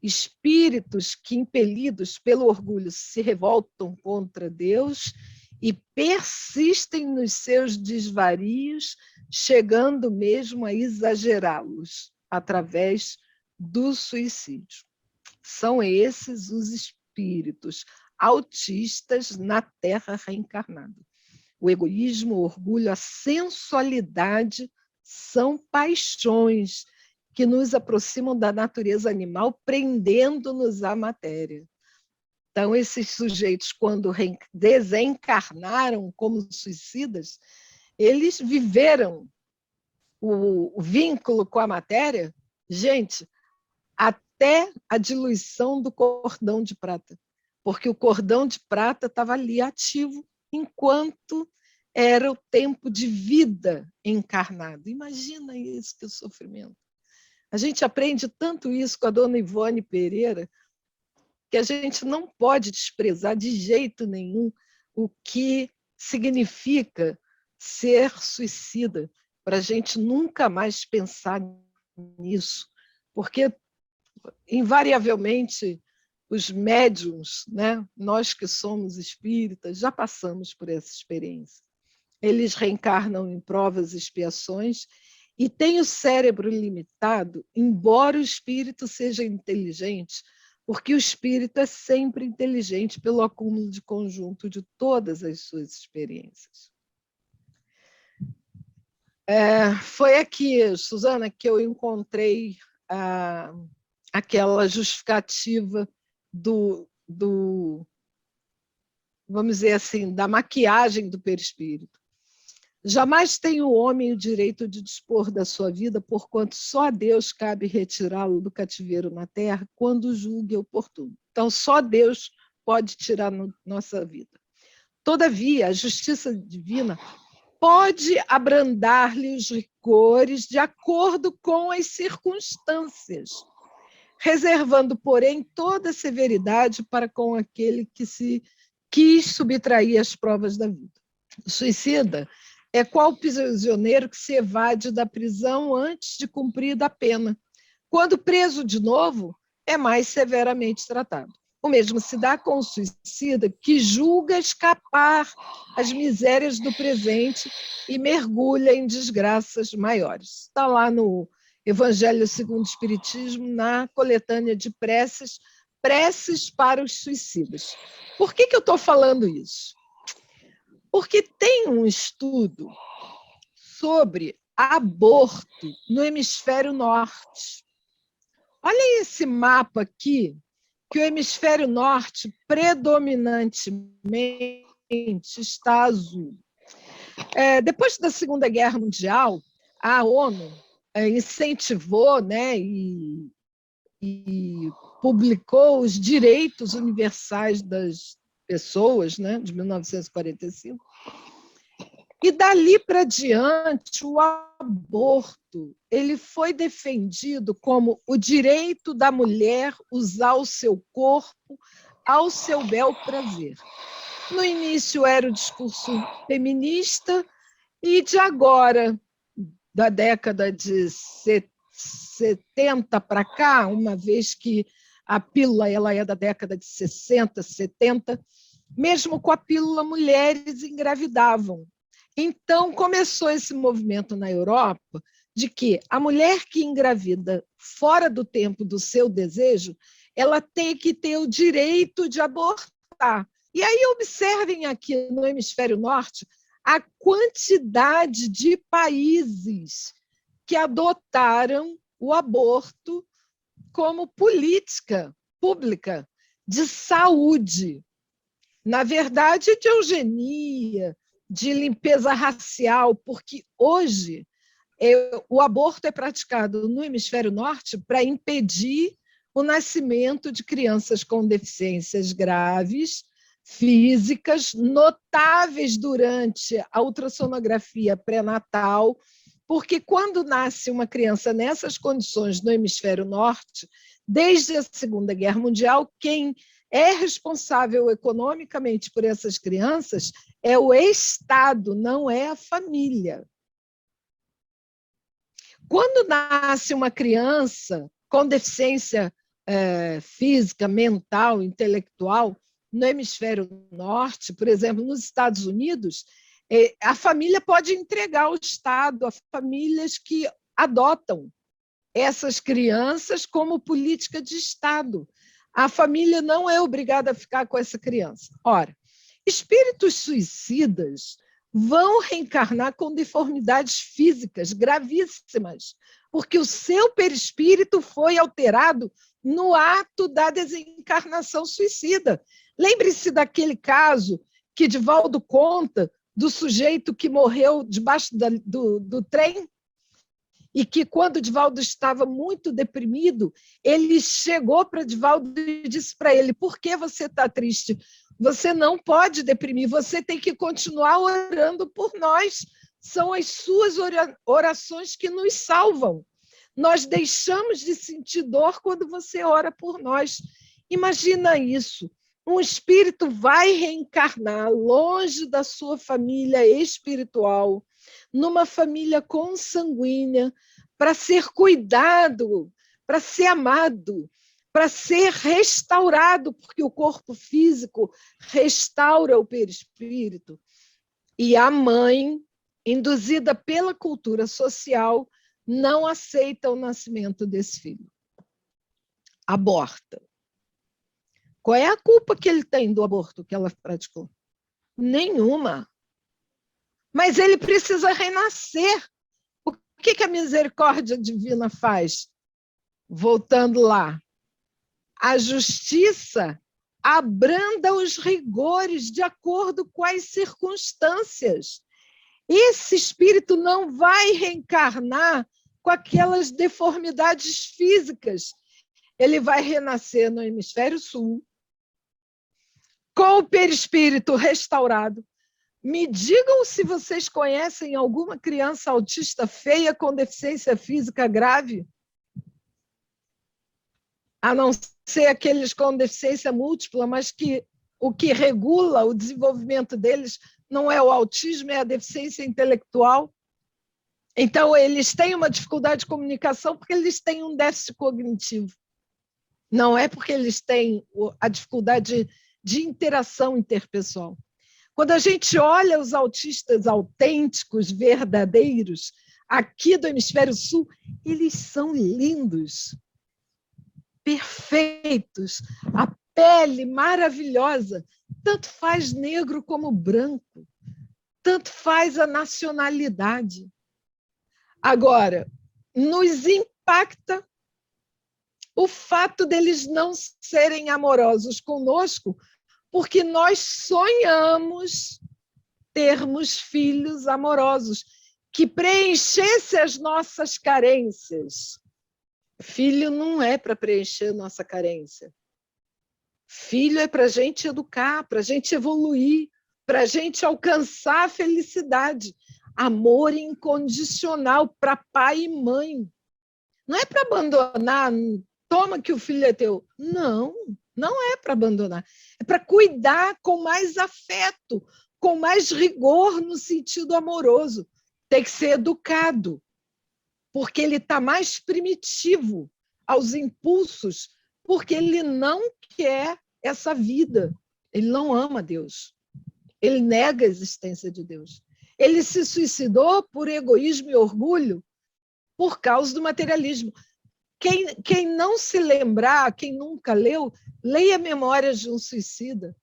espíritos que, impelidos pelo orgulho, se revoltam contra Deus e persistem nos seus desvarios, chegando mesmo a exagerá-los através do suicídio. São esses os espíritos autistas na Terra reencarnada. O egoísmo, o orgulho, a sensualidade são paixões que nos aproximam da natureza animal, prendendo-nos à matéria. Então, esses sujeitos, quando desencarnaram como suicidas, eles viveram o vínculo com a matéria, gente, até a diluição do cordão de prata, porque o cordão de prata estava ali ativo enquanto era o tempo de vida encarnado. Imagina isso, que sofrimento. A gente aprende tanto isso com a dona Ivone Pereira, que a gente não pode desprezar de jeito nenhum o que significa ser suicida, para a gente nunca mais pensar nisso, porque, invariavelmente, os médiums, né, nós que somos espíritas, já passamos por essa experiência. Eles reencarnam em provas e expiações e têm o cérebro limitado, embora o espírito seja inteligente, porque o espírito é sempre inteligente pelo acúmulo de conjunto de todas as suas experiências. Foi aqui, Suzana, que eu encontrei aquela justificativa vamos dizer assim, da maquiagem do perispírito. Jamais tem o homem o direito de dispor da sua vida, porquanto só a Deus cabe retirá-lo do cativeiro na terra quando julgue oportuno. Então, só Deus pode tirar nossa vida. Todavia, a justiça divina pode abrandar-lhe os rigores de acordo com as circunstâncias, reservando, porém, toda a severidade para com aquele que se quis subtrair às provas da vida. O suicida é qual prisioneiro que se evade da prisão antes de cumprida a pena. Quando preso de novo, é mais severamente tratado. O mesmo se dá com o suicida que julga escapar às misérias do presente e mergulha em desgraças maiores. Está lá no Evangelho segundo o Espiritismo, na coletânea de preces para os suicidas. Por que eu estou falando isso? Porque tem um estudo sobre aborto no hemisfério norte. Olha esse mapa aqui, que o hemisfério norte predominantemente está azul. Depois da Segunda Guerra Mundial, a ONU incentivou, né, e publicou os direitos universais das pessoas, né, de 1945, e dali para diante o aborto ele foi defendido como o direito da mulher usar o seu corpo ao seu bel prazer. No início era o discurso feminista e de agora, da década de 70 para cá, uma vez que a pílula ela é da década de 60, 70, mesmo com a pílula, mulheres engravidavam. Então, começou esse movimento na Europa de que a mulher que engravida fora do tempo do seu desejo, ela tem que ter o direito de abortar. E aí observem aqui no hemisfério norte a quantidade de países que adotaram o aborto como política pública de saúde. Na verdade, de eugenia, de limpeza racial, porque hoje o aborto é praticado no hemisfério norte para impedir o nascimento de crianças com deficiências graves, físicas, notáveis durante a ultrassonografia pré-natal, porque quando nasce uma criança nessas condições no hemisfério norte, desde a Segunda Guerra Mundial, quem é responsável economicamente por essas crianças é o Estado, não é a família. Quando nasce uma criança com deficiência física, mental, intelectual, no hemisfério norte, por exemplo, nos Estados Unidos, a família pode entregar ao Estado, a famílias que adotam essas crianças como política de Estado. A família não é obrigada a ficar com essa criança. Ora, espíritos suicidas vão reencarnar com deformidades físicas gravíssimas, porque o seu perispírito foi alterado no ato da desencarnação suicida. Lembre-se daquele caso que Divaldo conta do sujeito que morreu debaixo do trem e que, quando Divaldo estava muito deprimido, ele chegou para Divaldo e disse para ele: por que você está triste? Você não pode deprimir, você tem que continuar orando por nós. São as suas orações que nos salvam. Nós deixamos de sentir dor quando você ora por nós. Imagina isso. Um espírito vai reencarnar longe da sua família espiritual, numa família consanguínea, para ser cuidado, para ser amado, para ser restaurado, porque o corpo físico restaura o perispírito. E a mãe, induzida pela cultura social, não aceita o nascimento desse filho. Aborta. Qual é a culpa que ele tem do aborto que ela praticou? Nenhuma. Mas ele precisa renascer. que a misericórdia divina faz? Voltando lá, a justiça abranda os rigores de acordo com as circunstâncias. Esse espírito não vai reencarnar com aquelas deformidades físicas. Ele vai renascer no hemisfério sul, com o perispírito restaurado. Me digam se vocês conhecem alguma criança autista feia com deficiência física grave, a não ser aqueles com deficiência múltipla, mas que o que regula o desenvolvimento deles não é o autismo, é a deficiência intelectual. Então, eles têm uma dificuldade de comunicação porque eles têm um déficit cognitivo. Não é porque eles têm a dificuldade de interação interpessoal. Quando a gente olha os autistas autênticos, verdadeiros, aqui do Hemisfério Sul, eles são lindos, perfeitos, a pele maravilhosa, tanto faz negro como branco, tanto faz a nacionalidade. Agora, nos impacta o fato deles não serem amorosos conosco, porque nós sonhamos termos filhos amorosos que preenchessem as nossas carências. Filho não é para preencher nossa carência. Filho é para a gente educar, para a gente evoluir, para a gente alcançar a felicidade. Amor incondicional para pai e mãe. Não é para abandonar, toma que o filho é teu. Não, não é para abandonar. É para cuidar com mais afeto, com mais rigor no sentido amoroso. Tem que ser educado, porque ele está mais primitivo aos impulsos, porque ele não quer essa vida. Ele não ama Deus. Ele nega a existência de Deus. Ele se suicidou por egoísmo e orgulho por causa do materialismo. Quem não se lembrar, quem nunca leu, leia Memórias de um Suicida.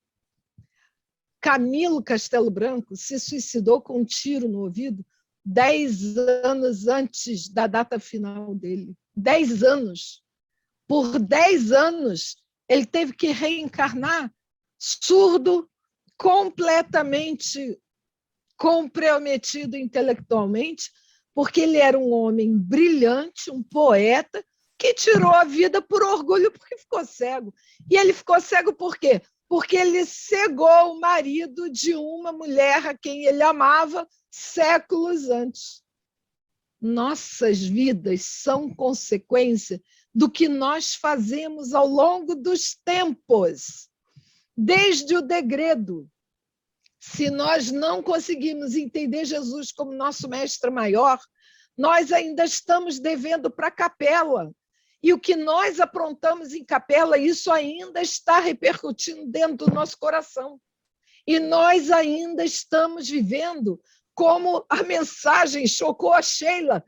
Camilo Castelo Branco se suicidou com um tiro no ouvido 10 anos antes da data final dele. 10 anos. Por 10 anos, ele teve que reencarnar surdo, completamente comprometido intelectualmente, porque ele era um homem brilhante, um poeta, que tirou a vida por orgulho porque ficou cego. E ele ficou cego por quê? Porque ele cegou o marido de uma mulher a quem ele amava séculos antes. Nossas vidas são consequência do que nós fazemos ao longo dos tempos, desde o degredo. Se nós não conseguimos entender Jesus como nosso mestre maior, nós ainda estamos devendo para a capela. E o que nós aprontamos em capela, isso ainda está repercutindo dentro do nosso coração. E nós ainda estamos vivendo como a mensagem chocou a Sheila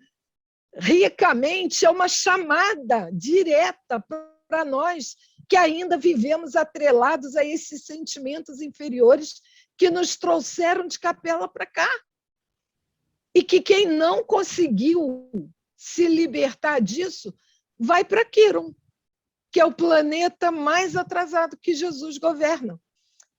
ricamente, é uma chamada direta para nós que ainda vivemos atrelados a esses sentimentos inferiores que nos trouxeram de capela para cá. E que quem não conseguiu se libertar disso vai para Quirum, que é o planeta mais atrasado que Jesus governa.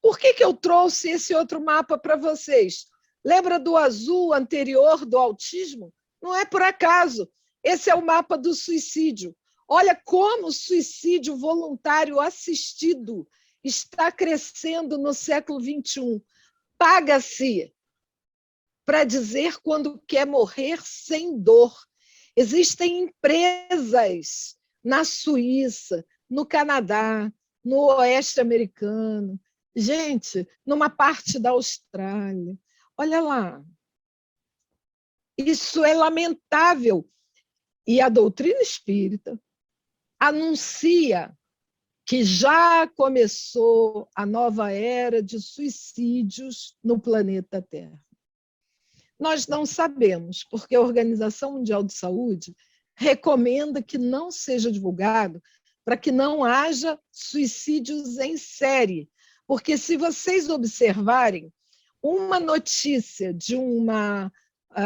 Por que eu trouxe esse outro mapa para vocês? Lembra do azul anterior do autismo? Não é por acaso. Esse é o mapa do suicídio. Olha como o suicídio voluntário assistido está crescendo no século XXI. Paga-se para dizer quando quer morrer sem dor. Existem empresas na Suíça, no Canadá, no Oeste americano, gente, numa parte da Austrália. Olha lá. Isso é lamentável. E a doutrina espírita anuncia que já começou a nova era de suicídios no planeta Terra. Nós não sabemos, porque a Organização Mundial de Saúde recomenda que não seja divulgado para que não haja suicídios em série. Porque se vocês observarem, uma notícia de uma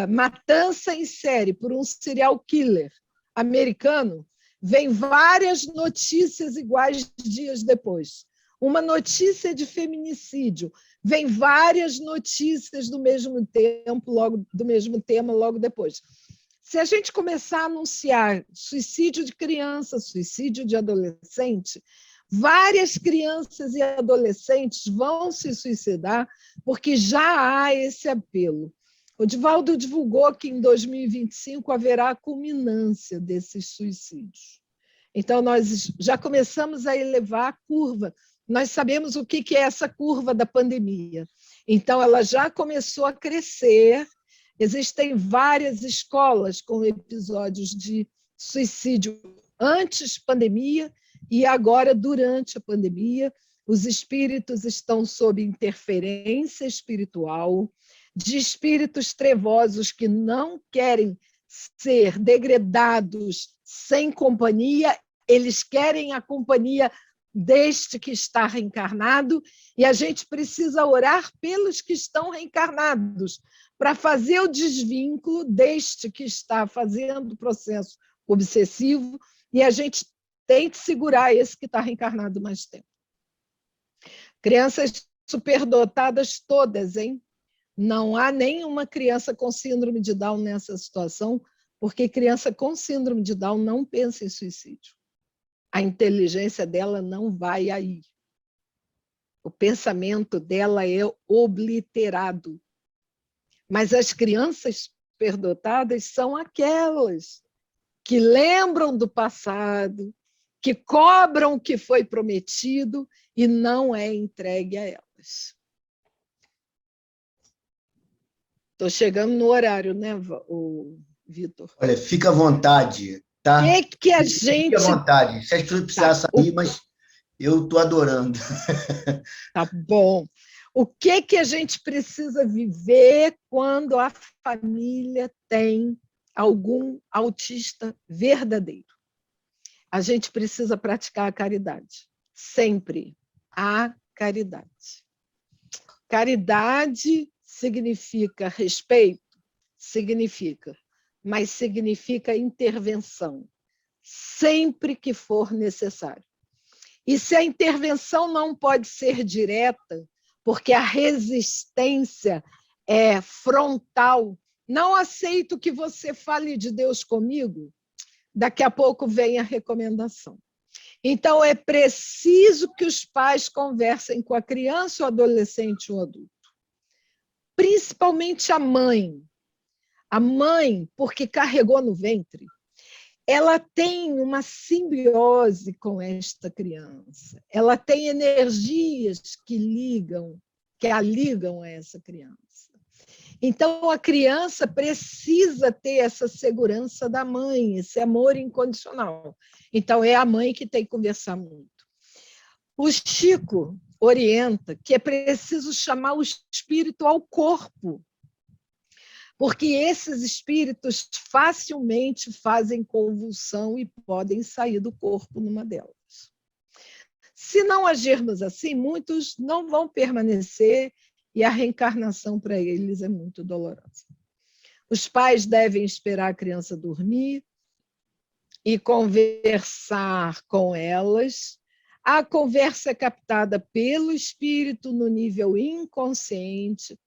matança em série por um serial killer americano, vem várias notícias iguais dias depois. Uma notícia de feminicídio, vem várias notícias do mesmo tempo, do mesmo tema, logo depois. Se a gente começar a anunciar suicídio de criança, suicídio de adolescente, várias crianças e adolescentes vão se suicidar porque já há esse apelo. O Divaldo divulgou que em 2025 haverá a culminância desses suicídios. Então, nós já começamos a elevar a curva. Nós sabemos o que é essa curva da pandemia. Então, ela já começou a crescer. Existem várias escolas com episódios de suicídio antes da pandemia e agora, durante a pandemia. Os espíritos estão sob interferência espiritual, de espíritos trevosos que não querem ser degradados sem companhia, eles querem a companhia deste que está reencarnado, e a gente precisa orar pelos que estão reencarnados, para fazer o desvínculo deste que está fazendo o processo obsessivo, e a gente tem que segurar esse que está reencarnado mais tempo. Crianças superdotadas todas, hein? Não há nenhuma criança com síndrome de Down nessa situação, porque criança com síndrome de Down não pensa em suicídio. A inteligência dela não vai aí. O pensamento dela é obliterado. Mas as crianças superdotadas são aquelas que lembram do passado, que cobram o que foi prometido e não é entregue a elas. Estou chegando no horário, né, Vitor? Olha, fica à vontade, tá? O que a gente... Fique à vontade. Se a gente precisar sair, mas eu estou adorando. Tá bom. O que a gente precisa viver quando a família tem algum autista verdadeiro? A gente precisa praticar a caridade. Sempre. A caridade. Caridade significa respeito? Significa. Mas significa intervenção. Sempre que for necessário. E se a intervenção não pode ser direta, porque a resistência é frontal, não aceito que você fale de Deus comigo, daqui a pouco vem a recomendação. Então, é preciso que os pais conversem com a criança, o adolescente ou o adulto. Principalmente a mãe. A mãe, porque carregou no ventre, ela tem uma simbiose com esta criança. Ela tem energias que a ligam a essa criança. Então, a criança precisa ter essa segurança da mãe, esse amor incondicional. Então, é a mãe que tem que conversar muito. O Chico orienta que é preciso chamar o espírito ao corpo, porque esses espíritos facilmente fazem convulsão e podem sair do corpo numa delas. Se não agirmos assim, muitos não vão permanecer e a reencarnação para eles é muito dolorosa. Os pais devem esperar a criança dormir e conversar com elas. A conversa é captada pelo espírito no nível inconsciente.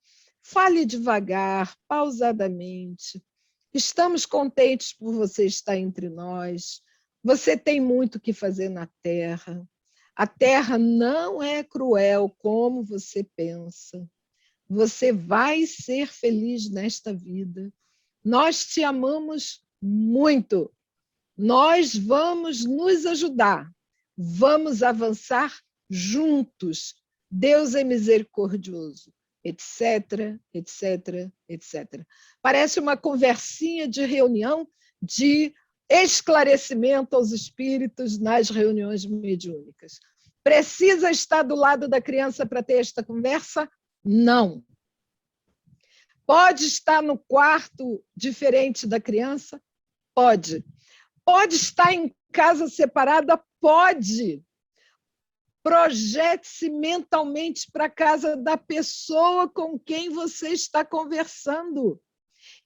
Fale devagar, pausadamente. Estamos contentes por você estar entre nós. Você tem muito que fazer na Terra. A Terra não é cruel como você pensa. Você vai ser feliz nesta vida. Nós te amamos muito. Nós vamos nos ajudar. Vamos avançar juntos. Deus é misericordioso. Etc, etc, etc. Parece uma conversinha de reunião de esclarecimento aos espíritos nas reuniões mediúnicas. Precisa estar do lado da criança para ter esta conversa? Não. Pode estar no quarto diferente da criança? Pode. Pode estar em casa separada? Pode. Projete-se mentalmente para a casa da pessoa com quem você está conversando.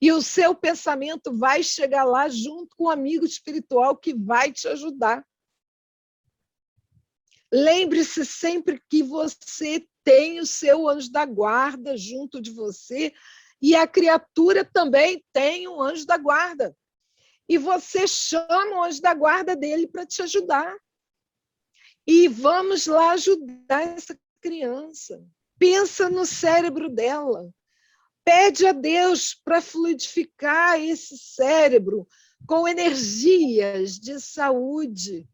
E o seu pensamento vai chegar lá junto com um amigo espiritual que vai te ajudar. Lembre-se sempre que você tem o seu anjo da guarda junto de você e a criatura também tem um anjo da guarda. E você chama o anjo da guarda dele para te ajudar. E vamos lá ajudar essa criança. Pensa no cérebro dela. Pede a Deus para fluidificar esse cérebro com energias de saúde,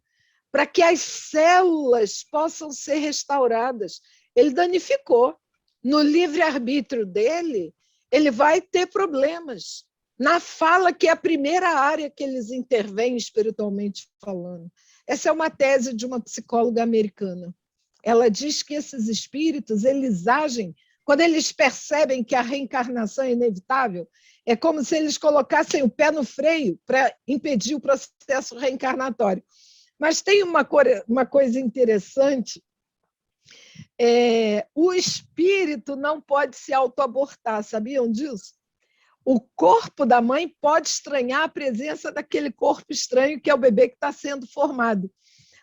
para que as células possam ser restauradas. Ele danificou. No livre-arbítrio dele, ele vai ter problemas. Na fala, que é a primeira área que eles intervêm espiritualmente falando. Essa é uma tese de uma psicóloga americana. Ela diz que esses espíritos, eles agem, quando eles percebem que a reencarnação é inevitável, é como se eles colocassem o pé no freio para impedir o processo reencarnatório. Mas tem uma coisa interessante, o espírito não pode se autoabortar, sabiam disso? O corpo da mãe pode estranhar a presença daquele corpo estranho que é o bebê que está sendo formado.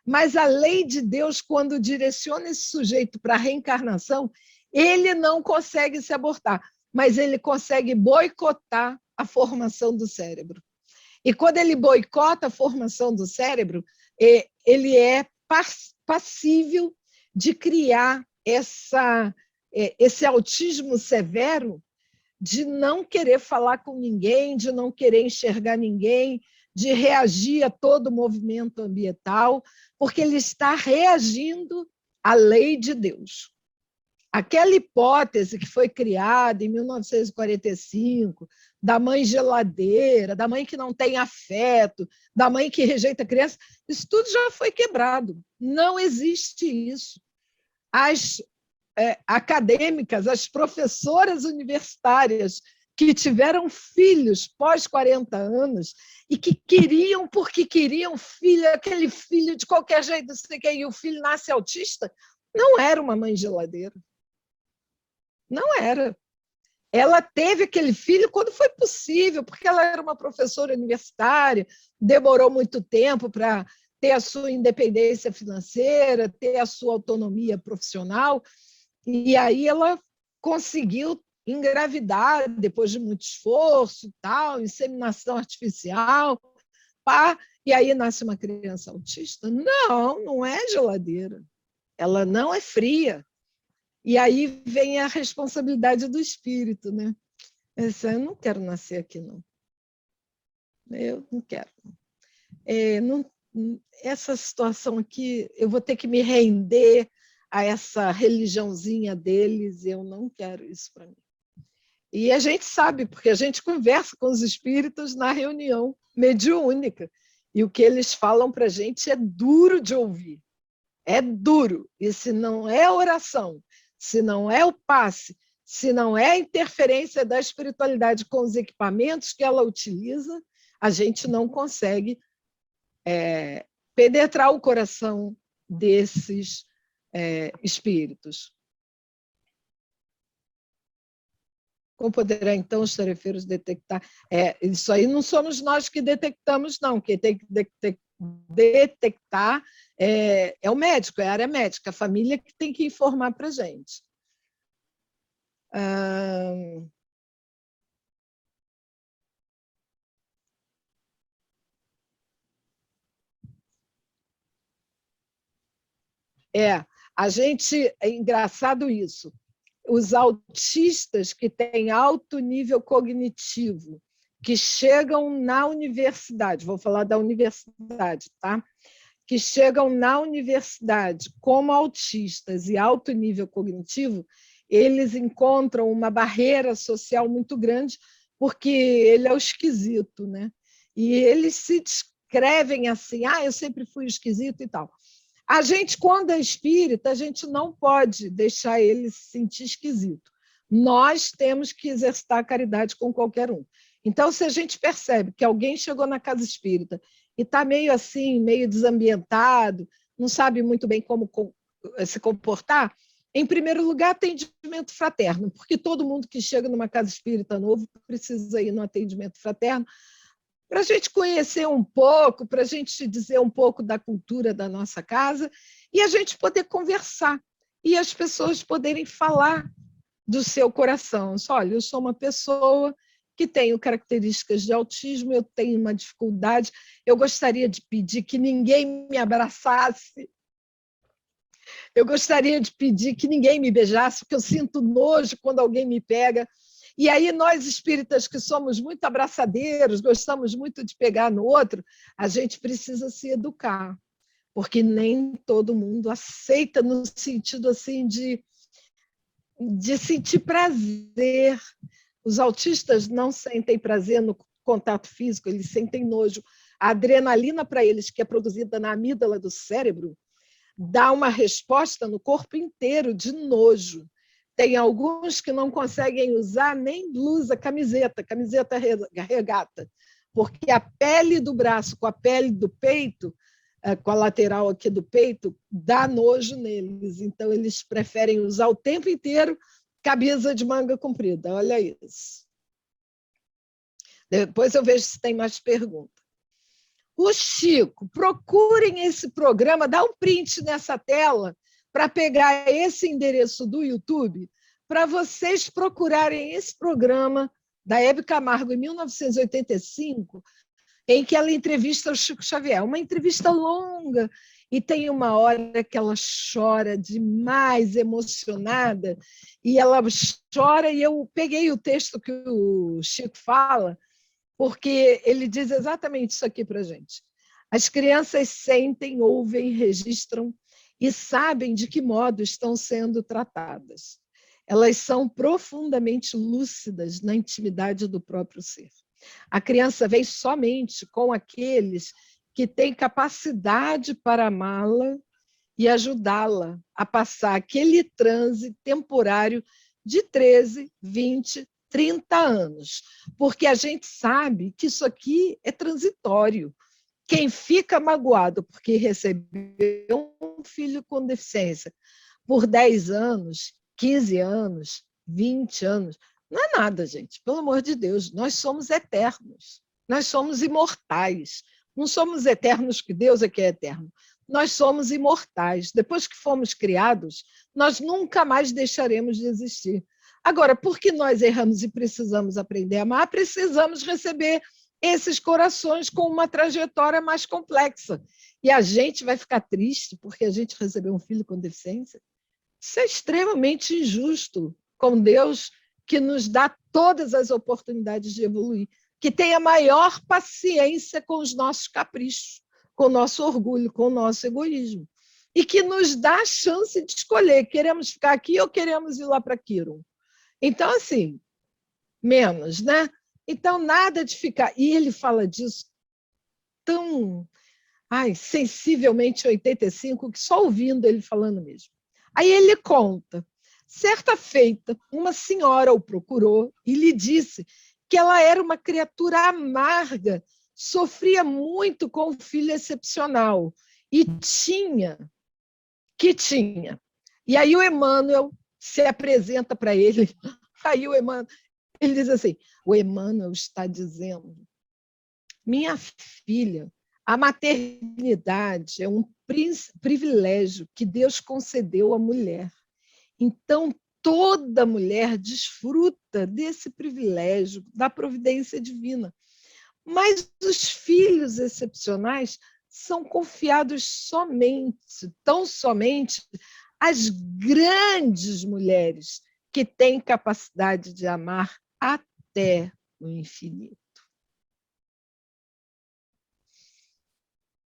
Mas a lei de Deus, quando direciona esse sujeito para a reencarnação, ele não consegue se abortar, mas ele consegue boicotar a formação do cérebro. E quando ele boicota a formação do cérebro, ele é passível de criar esse autismo severo, de não querer falar com ninguém, de não querer enxergar ninguém, de reagir a todo movimento ambiental, porque ele está reagindo à lei de Deus. Aquela hipótese que foi criada em 1945, da mãe geladeira, da mãe que não tem afeto, da mãe que rejeita a criança, isso tudo já foi quebrado. Não existe isso. As acadêmicas, as professoras universitárias que tiveram filhos pós 40 anos e que queriam, porque queriam filho, aquele filho de qualquer jeito, e o filho nasce autista, não era uma mãe geladeira. Não era. Ela teve aquele filho quando foi possível, porque ela era uma professora universitária, demorou muito tempo para ter a sua independência financeira, ter a sua autonomia profissional, e aí ela conseguiu engravidar depois de muito esforço e tal, inseminação artificial, e aí nasce uma criança autista. Não, não é geladeira. Ela não é fria. E aí vem a responsabilidade do espírito, né? Eu não quero nascer aqui, não. Eu não quero. Essa situação aqui, eu vou ter que me render a essa religiãozinha deles, eu não quero isso para mim. E a gente sabe, porque a gente conversa com os espíritos na reunião mediúnica, e o que eles falam para a gente é duro de ouvir, é duro. E se não é oração, se não é o passe, se não é a interferência da espiritualidade com os equipamentos que ela utiliza, a gente não consegue penetrar o coração desses espíritos. Como poderá, então, os tarefeiros detectar? Isso aí não somos nós que detectamos, não. Quem tem que detectar é o médico, é a área médica, a família que tem que informar para a gente. A gente, é engraçado isso, os autistas que têm alto nível cognitivo, que chegam na universidade, vou falar da universidade, tá? Que chegam na universidade como autistas e alto nível cognitivo, eles encontram uma barreira social muito grande, porque ele é o esquisito, né? E eles se descrevem assim, eu sempre fui esquisito e tal. A gente, quando é espírita, a gente não pode deixar ele se sentir esquisito. Nós temos que exercitar a caridade com qualquer um. Então, se a gente percebe que alguém chegou na casa espírita e está meio assim, meio desambientado, não sabe muito bem como se comportar, Em primeiro lugar, atendimento fraterno, porque todo mundo que chega numa casa espírita novo precisa ir no atendimento fraterno, para a gente conhecer um pouco, para a gente dizer um pouco da cultura da nossa casa e a gente poder conversar e as pessoas poderem falar do seu coração. Olha, eu sou uma pessoa que tenho características de autismo, eu tenho uma dificuldade, eu gostaria de pedir que ninguém me abraçasse, eu gostaria de pedir que ninguém me beijasse, porque eu sinto nojo quando alguém me pega. E aí nós espíritas que somos muito abraçadeiros, gostamos muito de pegar no outro, a gente precisa se educar, porque nem todo mundo aceita no sentido assim de sentir prazer. Os autistas não sentem prazer no contato físico, eles sentem nojo. A adrenalina para eles, que é produzida na amígdala do cérebro, dá uma resposta no corpo inteiro de nojo. Tem alguns que não conseguem usar nem blusa, camiseta regata, porque a pele do braço com a pele do peito, com a lateral aqui do peito, dá nojo neles. Então, eles preferem usar o tempo inteiro camisa de manga comprida. Olha isso. Depois eu vejo se tem mais perguntas. O Chico, procurem esse programa, dá um print nessa tela para pegar esse endereço do YouTube, para vocês procurarem esse programa da Hebe Camargo, em 1985, em que ela entrevista o Chico Xavier. Uma entrevista longa, e tem uma hora que ela chora demais, emocionada, e ela chora, e eu peguei o texto que o Chico fala, porque ele diz exatamente isso aqui para a gente. As crianças sentem, ouvem, registram e sabem de que modo estão sendo tratadas. Elas são profundamente lúcidas na intimidade do próprio ser. A criança vem somente com aqueles que têm capacidade para amá-la e ajudá-la a passar aquele transe temporário de 13, 20, 30 anos, porque a gente sabe que isso aqui é transitório. Quem fica magoado porque recebeu um filho com deficiência por 10 anos, 15 anos, 20 anos, não é nada, gente, pelo amor de Deus, nós somos eternos, nós somos imortais, não somos eternos que Deus é que é eterno, nós somos imortais, depois que fomos criados, nós nunca mais deixaremos de existir. Agora, porque nós erramos e precisamos aprender a amar, precisamos receber esses corações com uma trajetória mais complexa. E a gente vai ficar triste porque a gente recebeu um filho com deficiência? Isso é extremamente injusto com Deus, que nos dá todas as oportunidades de evoluir, que tem a maior paciência com os nossos caprichos, com o nosso orgulho, com o nosso egoísmo, e que nos dá a chance de escolher, queremos ficar aqui ou queremos ir lá para Quirum. Então, assim, menos, né? Então, nada de ficar... E ele fala disso tão sensivelmente 85, que só ouvindo ele falando mesmo. Aí ele conta, certa feita, uma senhora o procurou e lhe disse que ela era uma criatura amarga, sofria muito com um filho excepcional e tinha. E aí o Emmanuel se apresenta para ele, aí o Emmanuel, ele diz assim, o Emmanuel está dizendo, minha filha, a maternidade é um privilégio que Deus concedeu à mulher. Então, toda mulher desfruta desse privilégio, da providência divina. Mas os filhos excepcionais são confiados tão somente, às grandes mulheres que têm capacidade de amar até o infinito.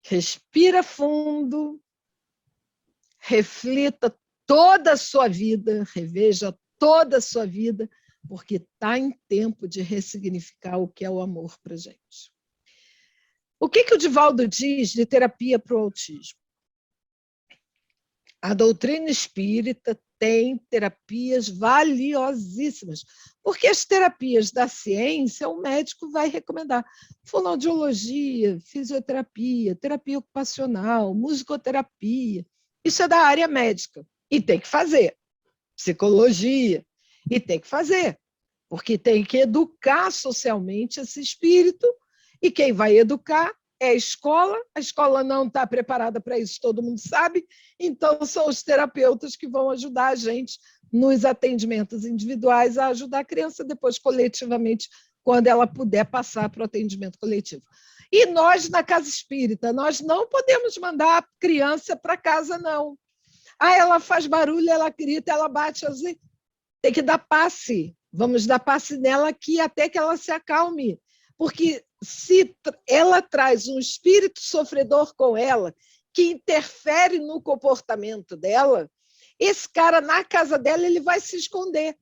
Respira fundo, reflita toda a sua vida, reveja toda a sua vida, porque está em tempo de ressignificar o que é o amor para a gente. O que o Divaldo diz de terapia para o autismo? A doutrina espírita tem terapias valiosíssimas, porque as terapias da ciência o médico vai recomendar. Fonoaudiologia, fisioterapia, terapia ocupacional, musicoterapia, isso é da área médica e tem que fazer. psicologia, e tem que fazer, porque tem que educar socialmente esse espírito, e quem vai educar é a escola não está preparada para isso, todo mundo sabe, então são os terapeutas que vão ajudar a gente nos atendimentos individuais a ajudar a criança, depois coletivamente, quando ela puder passar para o atendimento coletivo. E nós, na casa espírita, nós não podemos mandar a criança para casa, não. Ela faz barulho, ela grita, ela bate, assim. Tem que dar passe. Vamos dar passe nela aqui até que ela se acalme. Porque se ela traz um espírito sofredor com ela, que interfere no comportamento dela, esse cara, na casa dela, ele vai se esconder.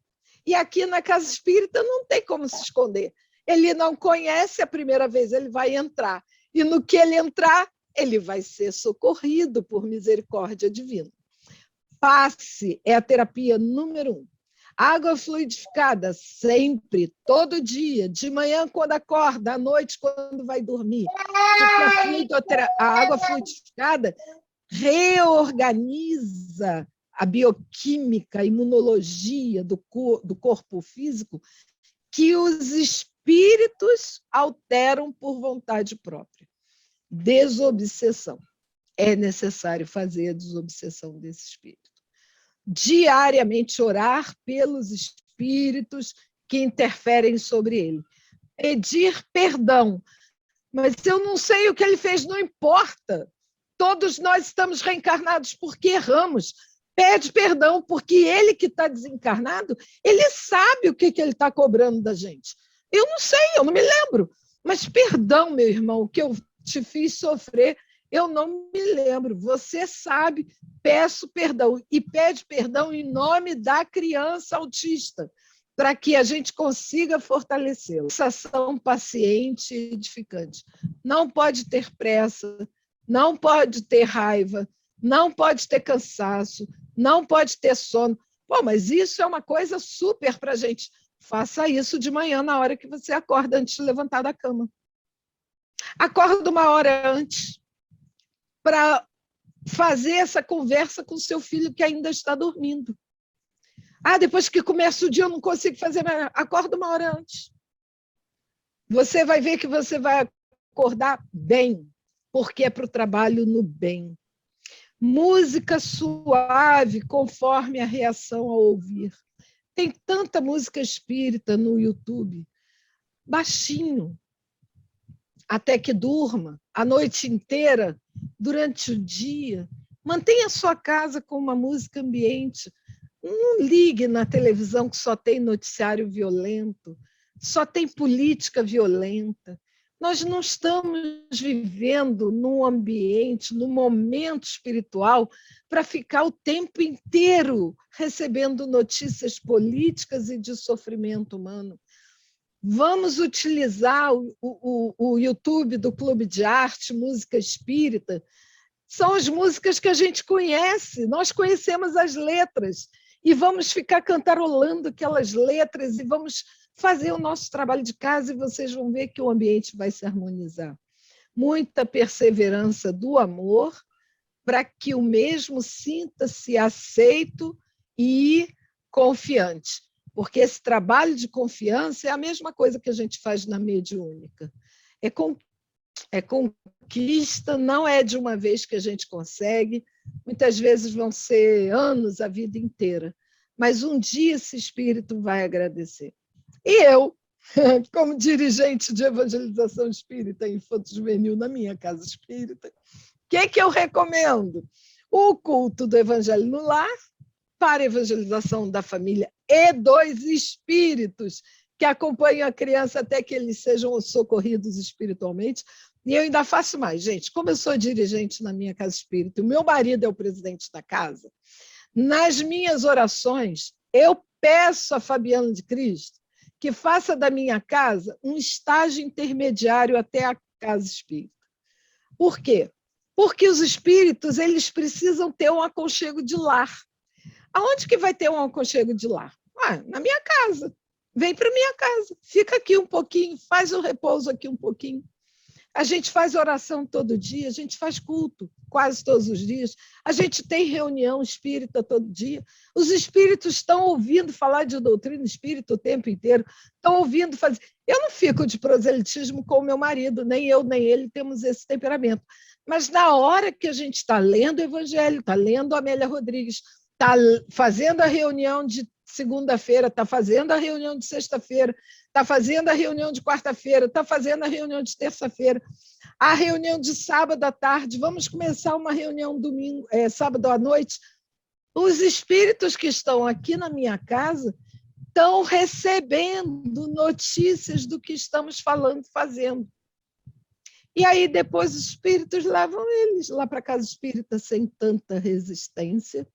E aqui na casa espírita não tem como se esconder. Ele não conhece a primeira vez, ele vai entrar. E no que ele entrar, ele vai ser socorrido por misericórdia divina. Passe é a terapia número 1. Água fluidificada, sempre, todo dia, de manhã quando acorda, à noite quando vai dormir. Porque a água fluidificada reorganiza a bioquímica, a imunologia do corpo físico, que os espíritos alteram por vontade própria. Desobsessão. É necessário fazer a desobsessão desse espírito. Diariamente orar pelos espíritos que interferem sobre ele. Pedir perdão. Mas eu não sei o que ele fez, não importa. Todos nós estamos reencarnados porque erramos. Pede perdão, porque ele que está desencarnado, ele sabe o que ele está cobrando da gente. Eu não sei, eu não me lembro. Mas perdão, meu irmão, o que eu te fiz sofrer, eu não me lembro. Você sabe, peço perdão. E pede perdão em nome da criança autista, para que a gente consiga fortalecê-la. Sensação paciente e edificante. Não pode ter pressa, não pode ter raiva, não pode ter cansaço, não pode ter sono. Pô, mas isso é uma coisa super para a gente. Faça isso de manhã, na hora que você acorda, antes de levantar da cama. Acorda uma hora antes para fazer essa conversa com o seu filho que ainda está dormindo. Depois que começa o dia eu não consigo fazer mais. Acorda uma hora antes. Você vai ver que você vai acordar bem, porque é para o trabalho no bem. Música suave, conforme a reação ao ouvir. Tem tanta música espírita no YouTube, baixinho, até que durma, a noite inteira, durante o dia. Mantenha a sua casa com uma música ambiente. Não ligue na televisão que só tem noticiário violento, só tem política violenta. Nós não estamos vivendo num ambiente, num momento espiritual, para ficar o tempo inteiro recebendo notícias políticas e de sofrimento humano. Vamos utilizar o YouTube do Clube de Arte, Música Espírita. São as músicas que a gente conhece, nós conhecemos as letras, e vamos ficar cantarolando aquelas letras e vamos fazer o nosso trabalho de casa e vocês vão ver que o ambiente vai se harmonizar. Muita perseverança do amor para que o mesmo sinta-se aceito e confiante. Porque esse trabalho de confiança é a mesma coisa que a gente faz na mediúnica. É conquista, não é de uma vez que a gente consegue, muitas vezes vão ser anos, a vida inteira, mas um dia esse espírito vai agradecer. E eu, como dirigente de evangelização espírita infanto-juvenil na minha casa espírita, o que eu recomendo? O culto do Evangelho no Lar para a evangelização da família e dos espíritos que acompanham a criança até que eles sejam socorridos espiritualmente. E eu ainda faço mais, gente. Como eu sou dirigente na minha casa espírita, o meu marido é o presidente da casa, nas minhas orações, eu peço a Fabiana de Cristo que faça da minha casa um estágio intermediário até a casa espírita. Por quê? Porque os espíritos eles precisam ter um aconchego de lar. Aonde que vai ter um aconchego de lar? Na minha casa. Vem para minha casa, fica aqui um pouquinho, faz o repouso aqui um pouquinho. A gente faz oração todo dia, a gente faz culto quase todos os dias, a gente tem reunião espírita todo dia. Os espíritos estão ouvindo falar de doutrina espírita o tempo inteiro, estão ouvindo fazer. Eu não fico de proselitismo com o meu marido, nem eu, nem ele temos esse temperamento. Mas na hora que a gente está lendo o Evangelho, está lendo a Amélia Rodrigues, está fazendo a reunião de segunda-feira, está fazendo a reunião de sexta-feira, está fazendo a reunião de quarta-feira, está fazendo a reunião de terça-feira, a reunião de sábado à tarde, vamos começar uma reunião domingo, sábado à noite. Os espíritos que estão aqui na minha casa estão recebendo notícias do que estamos falando, fazendo. E aí depois os espíritos levam eles lá para a casa espírita sem tanta resistência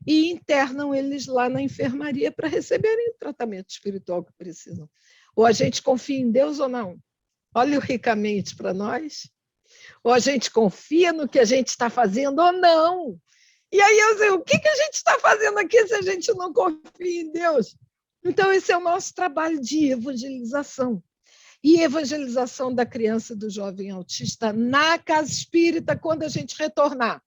e internam eles lá na enfermaria para receberem o tratamento espiritual que precisam. Ou a gente confia em Deus ou não? Olha ricamente para nós. Ou a gente confia no que a gente está fazendo ou não? E aí eu sei, o que a gente está fazendo aqui se a gente não confia em Deus? Então esse é o nosso trabalho de evangelização. E evangelização da criança e do jovem autista na casa espírita quando a gente retornar.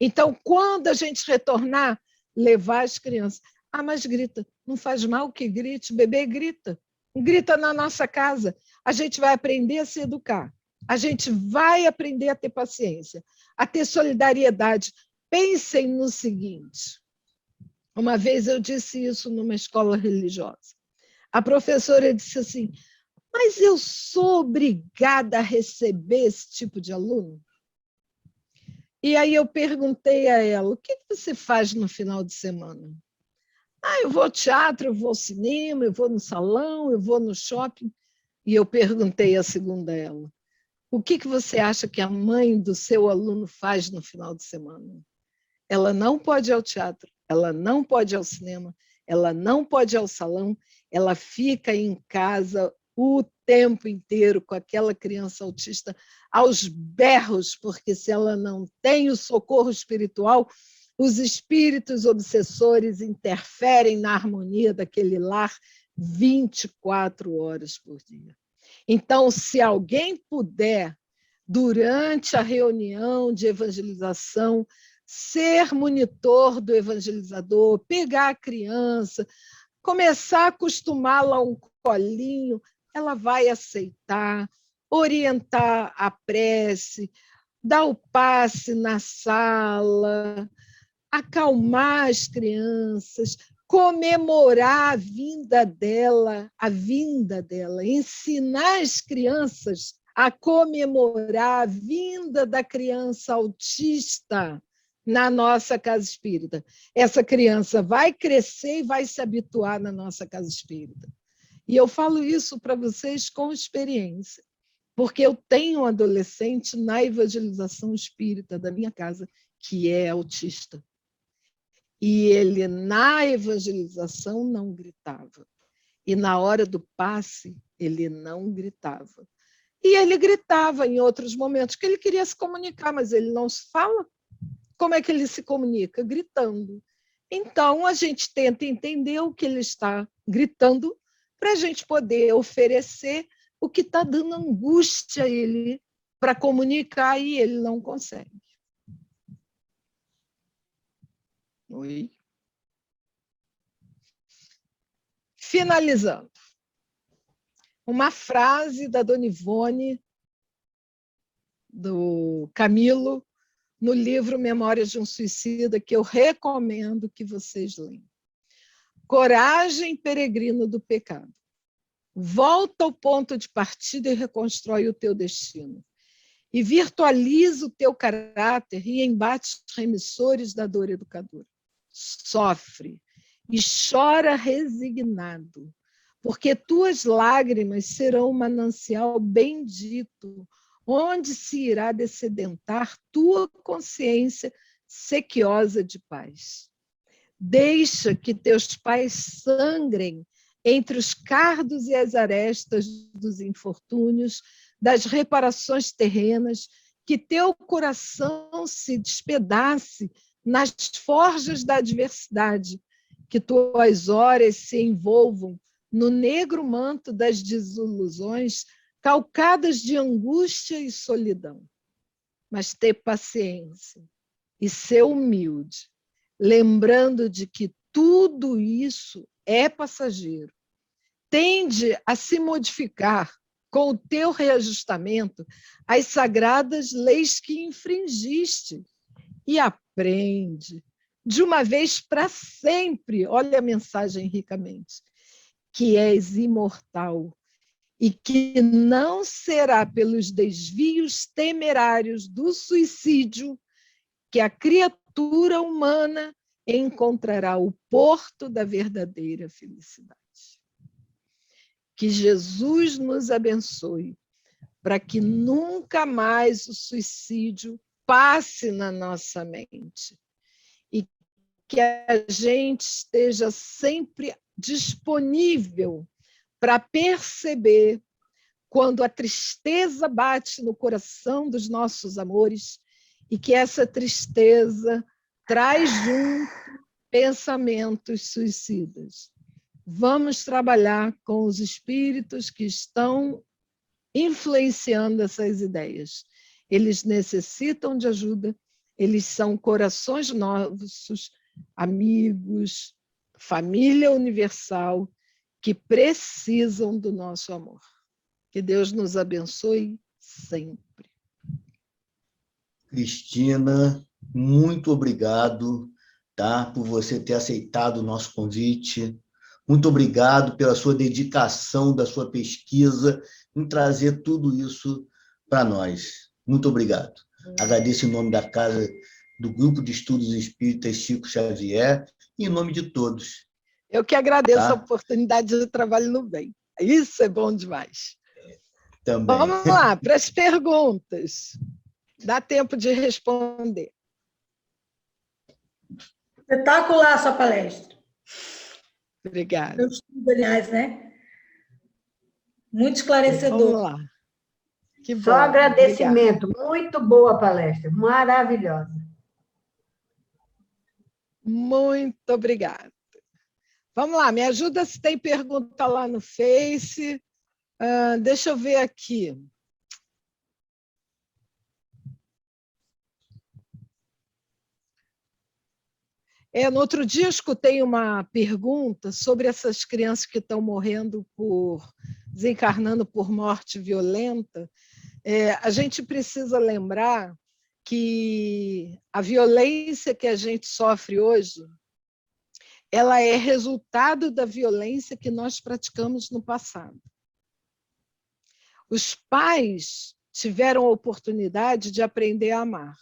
Então, quando a gente retornar, levar as crianças. Ah, mas grita. Não faz mal que grite, bebê grita. Grita na nossa casa. A gente vai aprender a se educar. A gente vai aprender a ter paciência, a ter solidariedade. Pensem no seguinte. Uma vez eu disse isso numa escola religiosa. A professora disse assim, mas eu sou obrigada a receber esse tipo de aluno? E aí eu perguntei a ela, o que você faz no final de semana? Ah, eu vou ao teatro, eu vou ao cinema, eu vou no salão, eu vou no shopping. E eu perguntei a segunda a ela, o que você acha que a mãe do seu aluno faz no final de semana? Ela não pode ir ao teatro, ela não pode ir ao cinema, ela não pode ir ao salão, ela fica em casa o tempo inteiro com aquela criança autista aos berros, porque se ela não tem o socorro espiritual, os espíritos obsessores interferem na harmonia daquele lar 24 horas por dia. Então, se alguém puder, durante a reunião de evangelização, ser monitor do evangelizador, pegar a criança, começar a acostumá-la a um colinho, ela vai aceitar, orientar a prece, dar o passe na sala, acalmar as crianças, comemorar a vinda dela, ensinar as crianças a comemorar a vinda da criança autista na nossa casa espírita. Essa criança vai crescer e vai se habituar na nossa casa espírita. E eu falo isso para vocês com experiência, porque eu tenho um adolescente na evangelização espírita da minha casa que é autista. E ele, na evangelização, não gritava. E na hora do passe, ele não gritava. E ele gritava em outros momentos, que ele queria se comunicar, mas ele não se fala. Como é que ele se comunica? Gritando. Então, a gente tenta entender o que ele está gritando para a gente poder oferecer o que está dando angústia a ele para comunicar e ele não consegue. Oi. Finalizando. Uma frase da Dona Ivone, do Camilo, no livro Memórias de um Suicida, que eu recomendo que vocês leiam. Coragem, peregrino do pecado. Volta ao ponto de partida e reconstrói o teu destino. E virtualiza o teu caráter e embate os remissores da dor educadora. Sofre e chora resignado, porque tuas lágrimas serão um manancial bendito, onde se irá descedentar tua consciência sequiosa de paz. Deixa que teus pais sangrem entre os cardos e as arestas dos infortúnios, das reparações terrenas, que teu coração se despedace nas forjas da adversidade, que tuas horas se envolvam no negro manto das desilusões, calcadas de angústia e solidão. Mas ter paciência e ser humilde, lembrando de que tudo isso é passageiro. Tende a se modificar com o teu reajustamento as sagradas leis que infringiste e aprende de uma vez para sempre, olha a mensagem ricamente, que és imortal e que não será pelos desvios temerários do suicídio que a criatura humana encontrará o porto da verdadeira felicidade. Que Jesus nos abençoe para que nunca mais o suicídio passe na nossa mente e que a gente esteja sempre disponível para perceber quando a tristeza bate no coração dos nossos amores e que essa tristeza traz junto pensamentos suicidas. Vamos trabalhar com os espíritos que estão influenciando essas ideias. Eles necessitam de ajuda, eles são corações nossos, amigos, família universal, que precisam do nosso amor. Que Deus nos abençoe sempre. Cristina, muito obrigado, tá, por você ter aceitado o nosso convite. Muito obrigado pela sua dedicação, da sua pesquisa, em trazer tudo isso para nós. Muito obrigado. Agradeço em nome da Casa do Grupo de Estudos Espíritas Chico Xavier e em nome de todos. Eu que agradeço a oportunidade de trabalho no bem. Isso é bom demais. Também. Vamos lá, para as perguntas. Dá tempo de responder. Espetacular a sua palestra. Obrigada. Meu estudo, aliás, né? Muito esclarecedor. Vamos lá. Que bom. Só agradecimento. Obrigada. Muito boa a palestra, maravilhosa. Muito obrigada. Vamos lá, me ajuda se tem pergunta lá no Face. Deixa eu ver aqui. No outro dia eu escutei uma pergunta sobre essas crianças que estão morrendo desencarnando por morte violenta. A gente precisa lembrar que a violência que a gente sofre hoje, ela é resultado da violência que nós praticamos no passado. Os pais tiveram a oportunidade de aprender a amar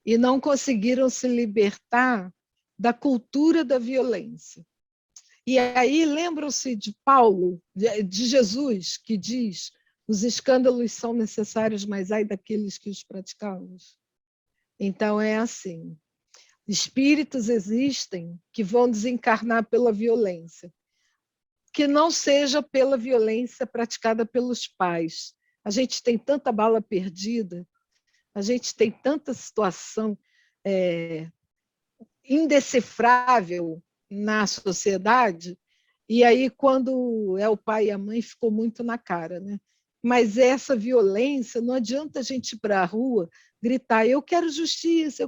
e não conseguiram se libertar da cultura da violência. E aí lembram-se de Paulo, de Jesus, que diz: os escândalos são necessários, mas ai daqueles que os praticamos. Então é assim. Espíritos existem que vão desencarnar pela violência, que não seja pela violência praticada pelos pais. A gente tem tanta bala perdida, a gente tem tanta situação indecifrável na sociedade, e aí quando é o pai e a mãe ficou muito na cara, né? Mas essa violência, não adianta a gente ir para a rua gritar: eu quero justiça,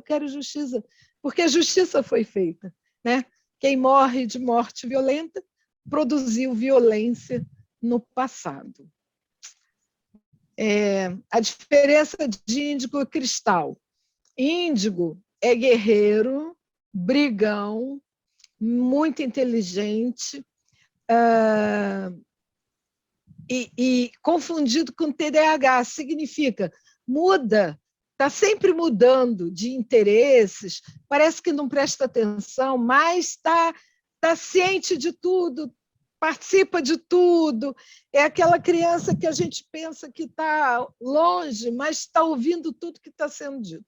porque a justiça foi feita, né? Quem morre de morte violenta produziu violência no passado. A diferença de índigo e cristal. Índigo é guerreiro, brigão, muito inteligente, e confundido com TDAH, significa muda, está sempre mudando de interesses, parece que não presta atenção, mas está ciente de tudo, participa de tudo, é aquela criança que a gente pensa que está longe, mas está ouvindo tudo que está sendo dito.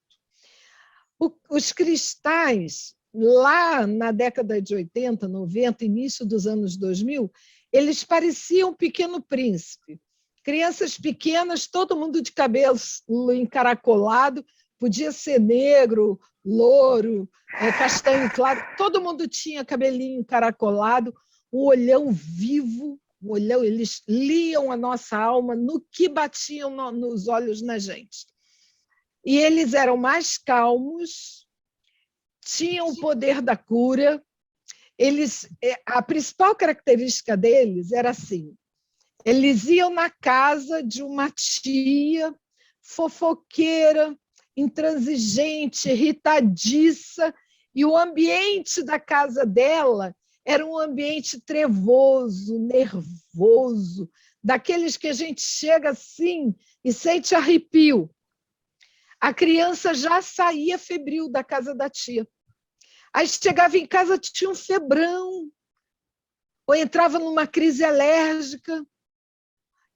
Os cristais, lá na década de 80, 90, início dos anos 2000, eles pareciam um Pequeno Príncipe. Crianças pequenas, todo mundo de cabelo encaracolado, podia ser negro, louro, castanho claro, todo mundo tinha cabelinho encaracolado, um olhão vivo, olhão, eles liam a nossa alma no que batiam nos olhos na gente. E eles eram mais calmos, tinham o poder da cura. A principal característica deles era assim: eles iam na casa de uma tia fofoqueira, intransigente, irritadiça, e o ambiente da casa dela era um ambiente trevoso, nervoso, daqueles que a gente chega assim e sente arrepio. A criança já saía febril da casa da tia. Aí chegava em casa, tinha um febrão, ou entrava numa crise alérgica,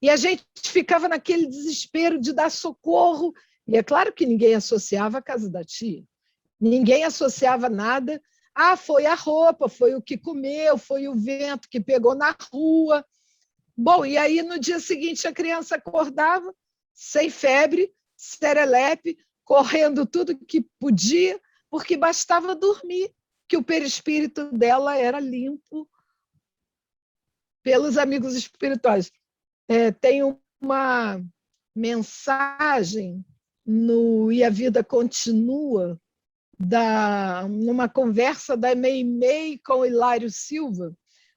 e a gente ficava naquele desespero de dar socorro. E é claro que ninguém associava a casa da tia, ninguém associava nada. Ah, foi a roupa, foi o que comeu, foi o vento que pegou na rua. Bom, e aí no dia seguinte a criança acordava sem febre, serelepe, correndo tudo que podia, porque bastava dormir, que o perispírito dela era limpo pelos amigos espirituais. Tem uma mensagem no E a Vida Continua, numa conversa da Meimei com o Hilário Silva,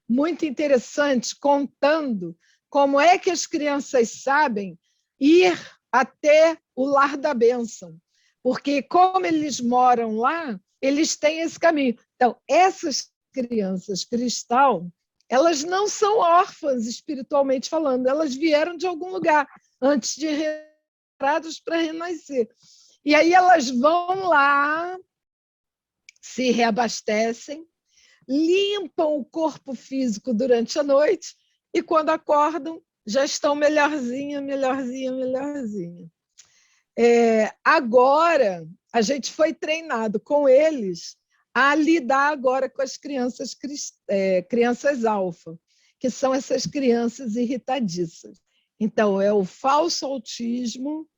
muito interessante, contando como é que as crianças sabem ir até o lar da bênção, porque como eles moram lá, eles têm esse caminho. Então, essas crianças cristal, elas não são órfãs espiritualmente falando, elas vieram de algum lugar antes de preparadas para renascer. E aí elas vão lá, se reabastecem, limpam o corpo físico durante a noite e, quando acordam, já estão melhorzinha. Agora, a gente foi treinado com eles a lidar agora com as crianças alfa, que são essas crianças irritadiças. Então, é o falso autismo,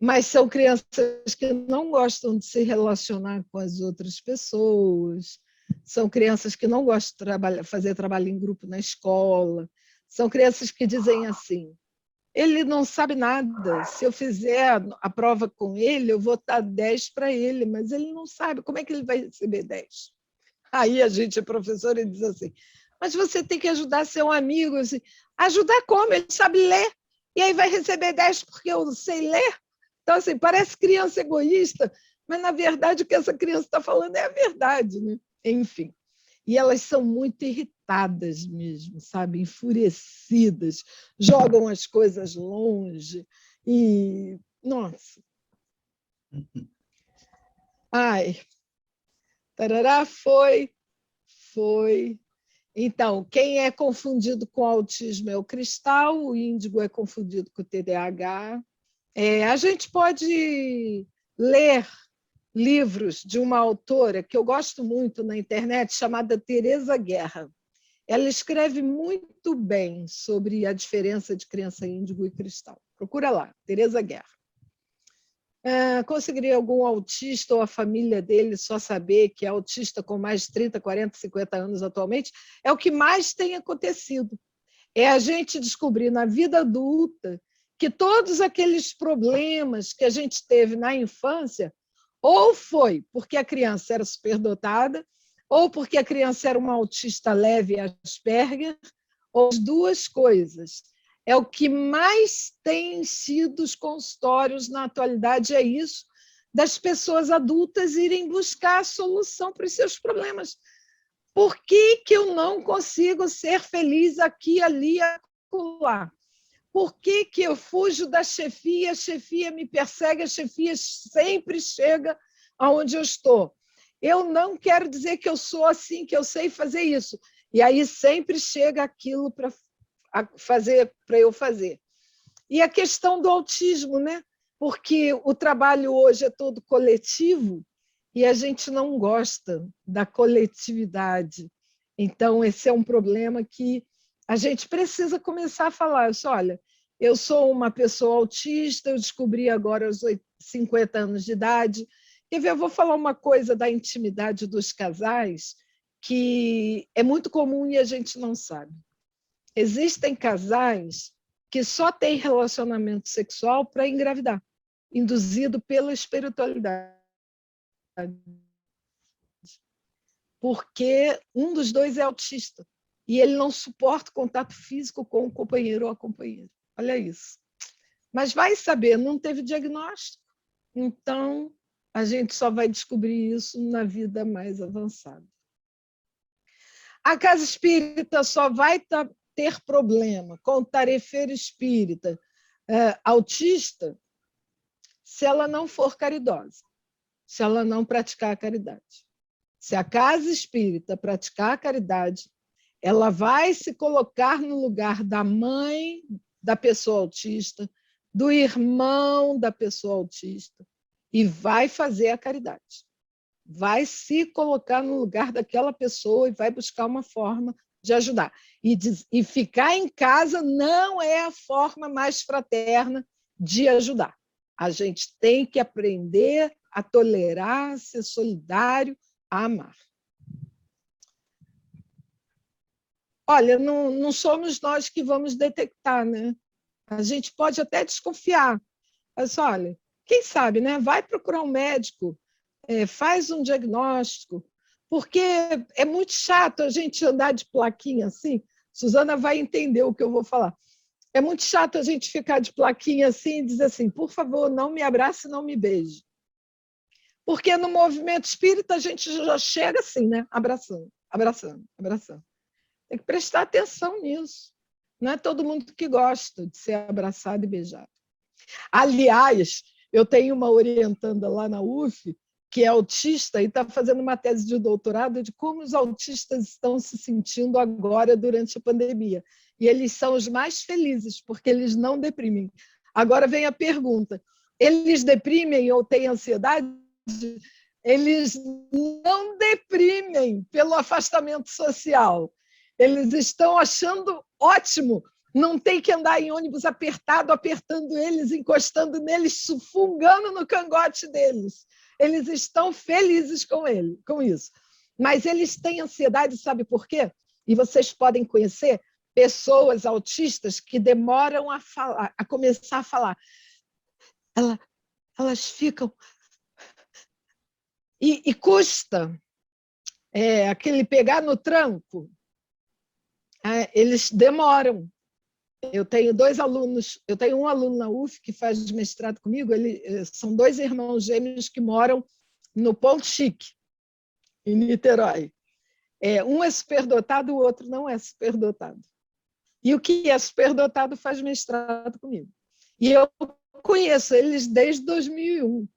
mas são crianças que não gostam de se relacionar com as outras pessoas, são crianças que não gostam de fazer trabalho em grupo na escola, são crianças que dizem assim: ele não sabe nada, se eu fizer a prova com ele, eu vou dar 10 para ele, mas ele não sabe, como é que ele vai receber 10? Aí a gente é professora e diz assim: mas você tem que ajudar seu amigo. Assim, ajudar como? Ele sabe ler, e aí vai receber 10 porque eu sei ler? Então, assim, parece criança egoísta, mas, na verdade, o que essa criança está falando é a verdade, né? Enfim. E elas são muito irritadas mesmo, sabe? Enfurecidas, jogam as coisas longe e... Nossa! Ai! Tarará, foi. Então, quem é confundido com autismo é o cristal, o índigo é confundido com o TDAH. A gente pode ler livros de uma autora que eu gosto muito na internet, chamada Teresa Guerra. Ela escreve muito bem sobre a diferença de criança índigo e cristal. Procura lá, Teresa Guerra. Conseguiria algum autista ou a família dele só saber que é autista com mais de 30, 40, 50 anos atualmente? É o que mais tem acontecido. É a gente descobrir na vida adulta que todos aqueles problemas que a gente teve na infância, ou foi porque a criança era superdotada, ou porque a criança era uma autista leve Asperger, ou as duas coisas. É o que mais tem sido os consultórios na atualidade, é isso, das pessoas adultas irem buscar a solução para os seus problemas. Por que eu não consigo ser feliz aqui, ali, acolá? Por que eu fujo da chefia, a chefia me persegue, a chefia sempre chega aonde eu estou? Eu não quero dizer que eu sou assim, que eu sei fazer isso. E aí sempre chega aquilo para eu fazer. E a questão do autismo, né? Porque o trabalho hoje é todo coletivo e a gente não gosta da coletividade. Então, esse é um problema que a gente precisa começar a falar. Olha, eu sou uma pessoa autista, eu descobri agora aos 50 anos de idade. Quer ver, eu vou falar uma coisa da intimidade dos casais que é muito comum e a gente não sabe. Existem casais que só têm relacionamento sexual para engravidar, induzido pela espiritualidade. Porque um dos dois é autista e ele não suporta o contato físico com o companheiro ou a companheira. Olha isso. Mas vai saber, não teve diagnóstico. Então, a gente só vai descobrir isso na vida mais avançada. A casa espírita só vai ter problema com o tarefeiro espírita autista se ela não for caridosa, se ela não praticar a caridade. Se a casa espírita praticar a caridade, ela vai se colocar no lugar da mãe da pessoa autista, do irmão da pessoa autista, e vai fazer a caridade. Vai se colocar no lugar daquela pessoa e vai buscar uma forma de ajudar. E ficar em casa não é a forma mais fraterna de ajudar. A gente tem que aprender a tolerar, a ser solidário, a amar. Olha, não somos nós que vamos detectar, né? A gente pode até desconfiar. Mas, olha, quem sabe, né? Vai procurar um médico, faz um diagnóstico, porque é muito chato a gente andar de plaquinha assim. Suzana vai entender o que eu vou falar. É muito chato a gente ficar de plaquinha assim e dizer assim, por favor, não me abrace, não me beije. Porque no movimento espírita a gente já chega assim, né? Abraçando, abraçando, abraçando. Tem que prestar atenção nisso. Não é todo mundo que gosta de ser abraçado e beijado. Aliás, eu tenho uma orientanda lá na UF que é autista e está fazendo uma tese de doutorado de como os autistas estão se sentindo agora durante a pandemia. E eles são os mais felizes, porque eles não deprimem. Agora vem a pergunta, eles deprimem ou têm ansiedade? Eles não deprimem pelo afastamento social. Eles estão achando ótimo não tem que andar em ônibus apertado, apertando eles, encostando neles, sufungando no cangote deles. Eles estão felizes com isso. Mas eles têm ansiedade, sabe por quê? E vocês podem conhecer pessoas autistas que demoram a falar, a começar a falar. Elas ficam... E custa aquele pegar no tranco. Eles demoram. Eu tenho um aluno na UF que faz mestrado comigo, são 2 irmãos gêmeos que moram no Ponto Chique, em Niterói. Um é superdotado, o outro não é superdotado. E o que é superdotado faz mestrado comigo. E eu conheço eles desde 2001.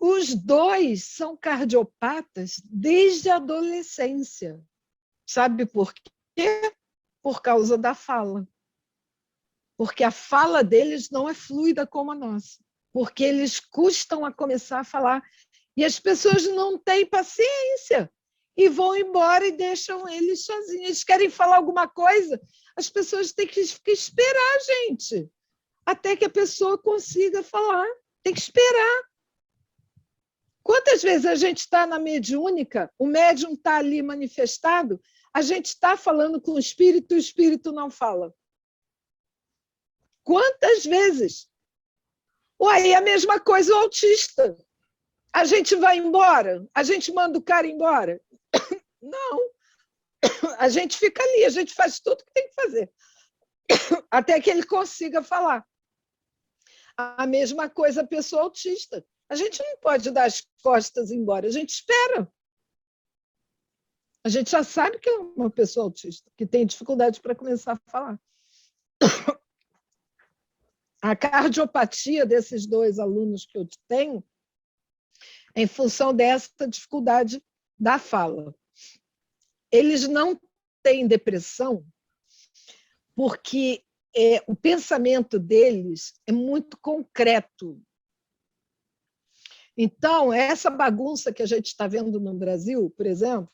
Os 2 são cardiopatas desde a adolescência. Sabe por quê? Por causa da fala. Porque a fala deles não é fluida como a nossa. Porque eles custam a começar a falar. E as pessoas não têm paciência. E vão embora e deixam eles sozinhos. Eles querem falar alguma coisa, as pessoas têm que esperar, gente. Até que a pessoa consiga falar. Tem que esperar. Quantas vezes a gente está na mediúnica, o médium está ali manifestado, a gente está falando com o espírito não fala. Quantas vezes? É a mesma coisa o autista. A gente vai embora? A gente manda o cara embora? Não. A gente fica ali, a gente faz tudo o que tem que fazer. Até que ele consiga falar. A mesma coisa a pessoa autista. A gente não pode dar as costas e ir embora, a gente espera. A gente já sabe que é uma pessoa autista, que tem dificuldade para começar a falar. A cardiopatia desses 2 alunos que eu tenho é em função dessa dificuldade da fala. Eles não têm depressão porque o pensamento deles é muito concreto. Então, essa bagunça que a gente está vendo no Brasil, por exemplo,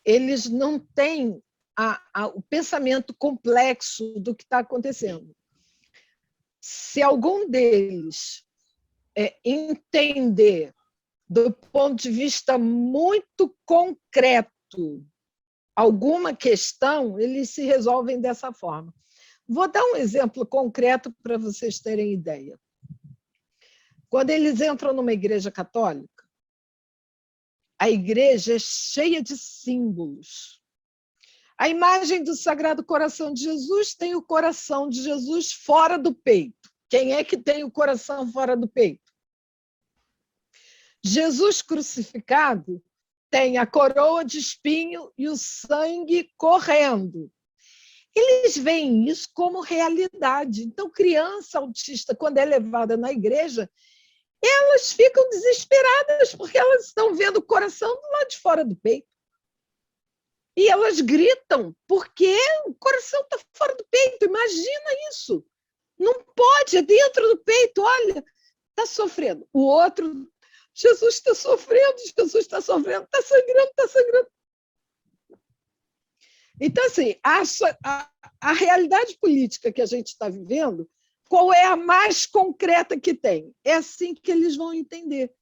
eles não têm o pensamento complexo do que está acontecendo. Se algum deles entender do ponto de vista muito concreto alguma questão, eles se resolvem dessa forma. Vou dar um exemplo concreto para vocês terem ideia. Quando eles entram numa igreja católica, a igreja é cheia de símbolos. A imagem do Sagrado Coração de Jesus tem o coração de Jesus fora do peito. Quem é que tem o coração fora do peito? Jesus crucificado tem a coroa de espinho e o sangue correndo. Eles veem isso como realidade. Então, criança autista, quando é levada na igreja, elas ficam desesperadas, porque elas estão vendo o coração do lado de fora do peito. E elas gritam, porque o coração está fora do peito. Imagina isso. Não pode, é dentro do peito. Olha, está sofrendo. O outro, Jesus está sofrendo, está sangrando, está sangrando. Então, assim, a realidade política que a gente está vivendo, qual é a mais concreta que tem? É assim que eles vão entender.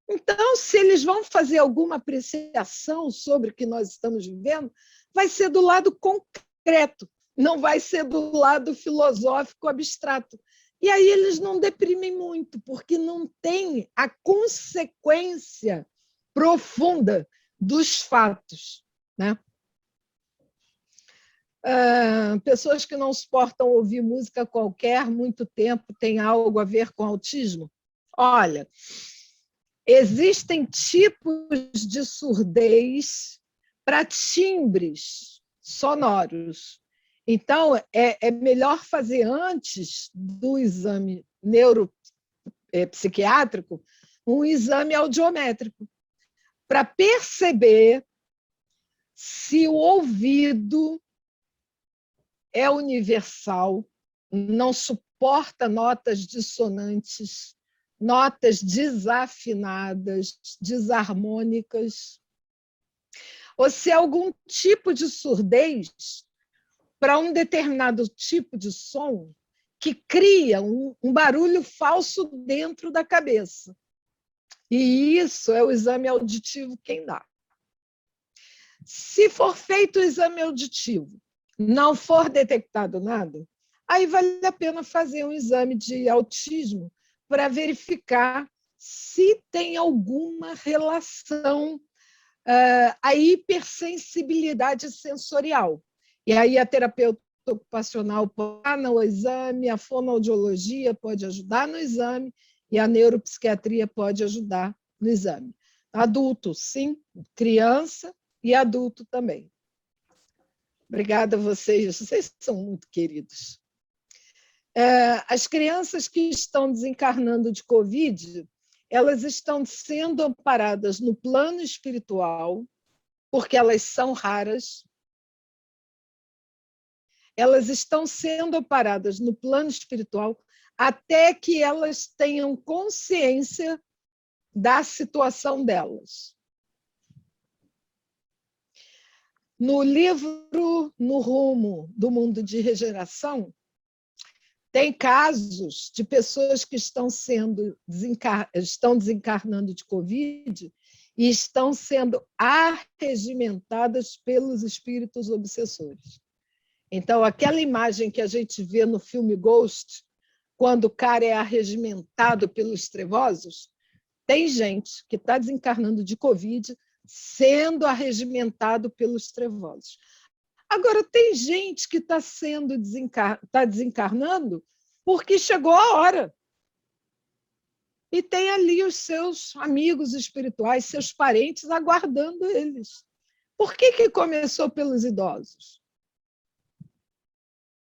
Então, se eles vão fazer alguma apreciação sobre o que nós estamos vivendo, vai ser do lado concreto, não vai ser do lado filosófico abstrato. E aí eles não deprimem muito, porque não tem a consequência profunda dos fatos, né? Pessoas que não suportam ouvir música qualquer muito tempo tem algo a ver com autismo? Olha, existem tipos de surdez para timbres sonoros. Então, é melhor fazer antes do exame neuropsiquiátrico um exame audiométrico para perceber se o ouvido é universal, não suporta notas dissonantes, notas desafinadas, desarmônicas, ou se é algum tipo de surdez para um determinado tipo de som que cria um barulho falso dentro da cabeça. E isso é o exame auditivo quem dá. Se for feito o exame auditivo, não for detectado nada, aí vale a pena fazer um exame de autismo para verificar se tem alguma relação à hipersensibilidade sensorial. E aí a terapeuta ocupacional pode ajudar no exame, a fonoaudiologia pode ajudar no exame e a neuropsiquiatria pode ajudar no exame. Adulto, sim, criança e adulto também. Obrigada a vocês são muito queridos. As crianças que estão desencarnando de Covid, elas estão sendo amparadas no plano espiritual, porque elas são raras. Elas estão sendo amparadas no plano espiritual até que elas tenham consciência da situação delas. No livro No Rumo do Mundo de Regeneração, tem casos de pessoas que estão desencarnando de Covid e estão sendo arregimentadas pelos espíritos obsessores. Então, aquela imagem que a gente vê no filme Ghost, quando o cara é arregimentado pelos trevosos, tem gente que está desencarnando de Covid sendo arregimentado pelos trevosos. Agora, tem gente que está desencarnando porque chegou a hora. E tem ali os seus amigos espirituais, seus parentes, aguardando eles. Por que começou pelos idosos?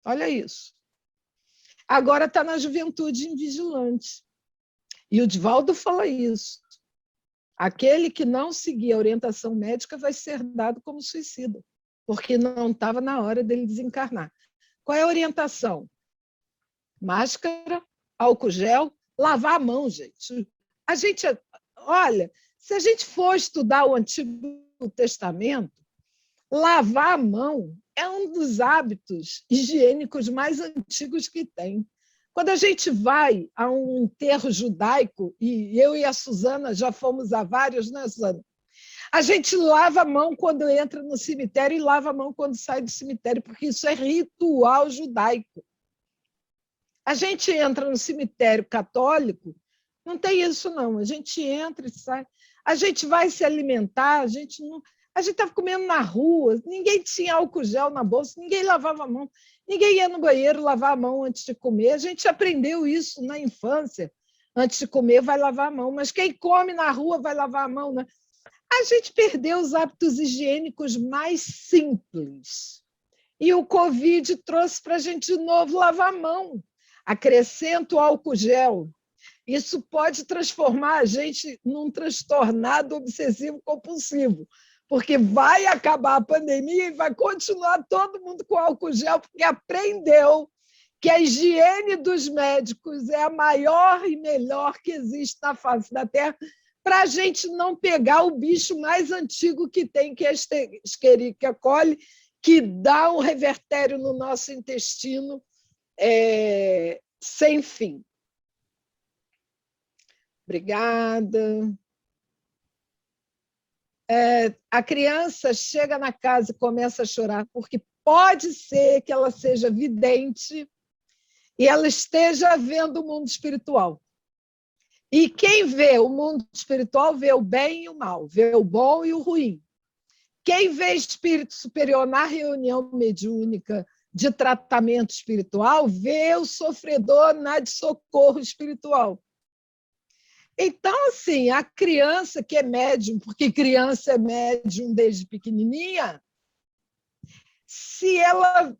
Olha isso. Agora está na juventude invigilante. E o Divaldo fala isso. Aquele que não seguir a orientação médica vai ser dado como suicida, porque não estava na hora dele desencarnar. Qual é a orientação? Máscara, álcool gel, lavar a mão, gente. Olha, se a gente for estudar o Antigo Testamento, lavar a mão é um dos hábitos higiênicos mais antigos que tem. Quando a gente vai a um enterro judaico, e eu e a Suzana já fomos a vários, né, Suzana? A gente lava a mão quando entra no cemitério e lava a mão quando sai do cemitério, porque isso é ritual judaico. A gente entra no cemitério católico, não tem isso, não. A gente entra e sai. A gente vai se alimentar, a gente estava comendo na rua, ninguém tinha álcool gel na bolsa, ninguém lavava a mão, ninguém ia no banheiro lavar a mão antes de comer. A gente aprendeu isso na infância. Antes de comer, vai lavar a mão. Mas quem come na rua vai lavar a mão, né? A gente perdeu os hábitos higiênicos mais simples. E o Covid trouxe para a gente de novo lavar a mão. Acrescenta o álcool gel. Isso pode transformar a gente num transtornado obsessivo compulsivo, porque vai acabar a pandemia e vai continuar todo mundo com álcool gel, porque aprendeu que a higiene dos médicos é a maior e melhor que existe na face da Terra, para a gente não pegar o bicho mais antigo que tem, que é a Escherichia coli, que dá um revertério no nosso intestino sem fim. Obrigada. A criança chega na casa e começa a chorar, porque pode ser que ela seja vidente e ela esteja vendo o mundo espiritual. E quem vê o mundo espiritual vê o bem e o mal, vê o bom e o ruim. Quem vê espírito superior na reunião mediúnica de tratamento espiritual vê o sofredor na de socorro espiritual. Então, assim, a criança que é médium, porque criança é médium desde pequenininha, se ela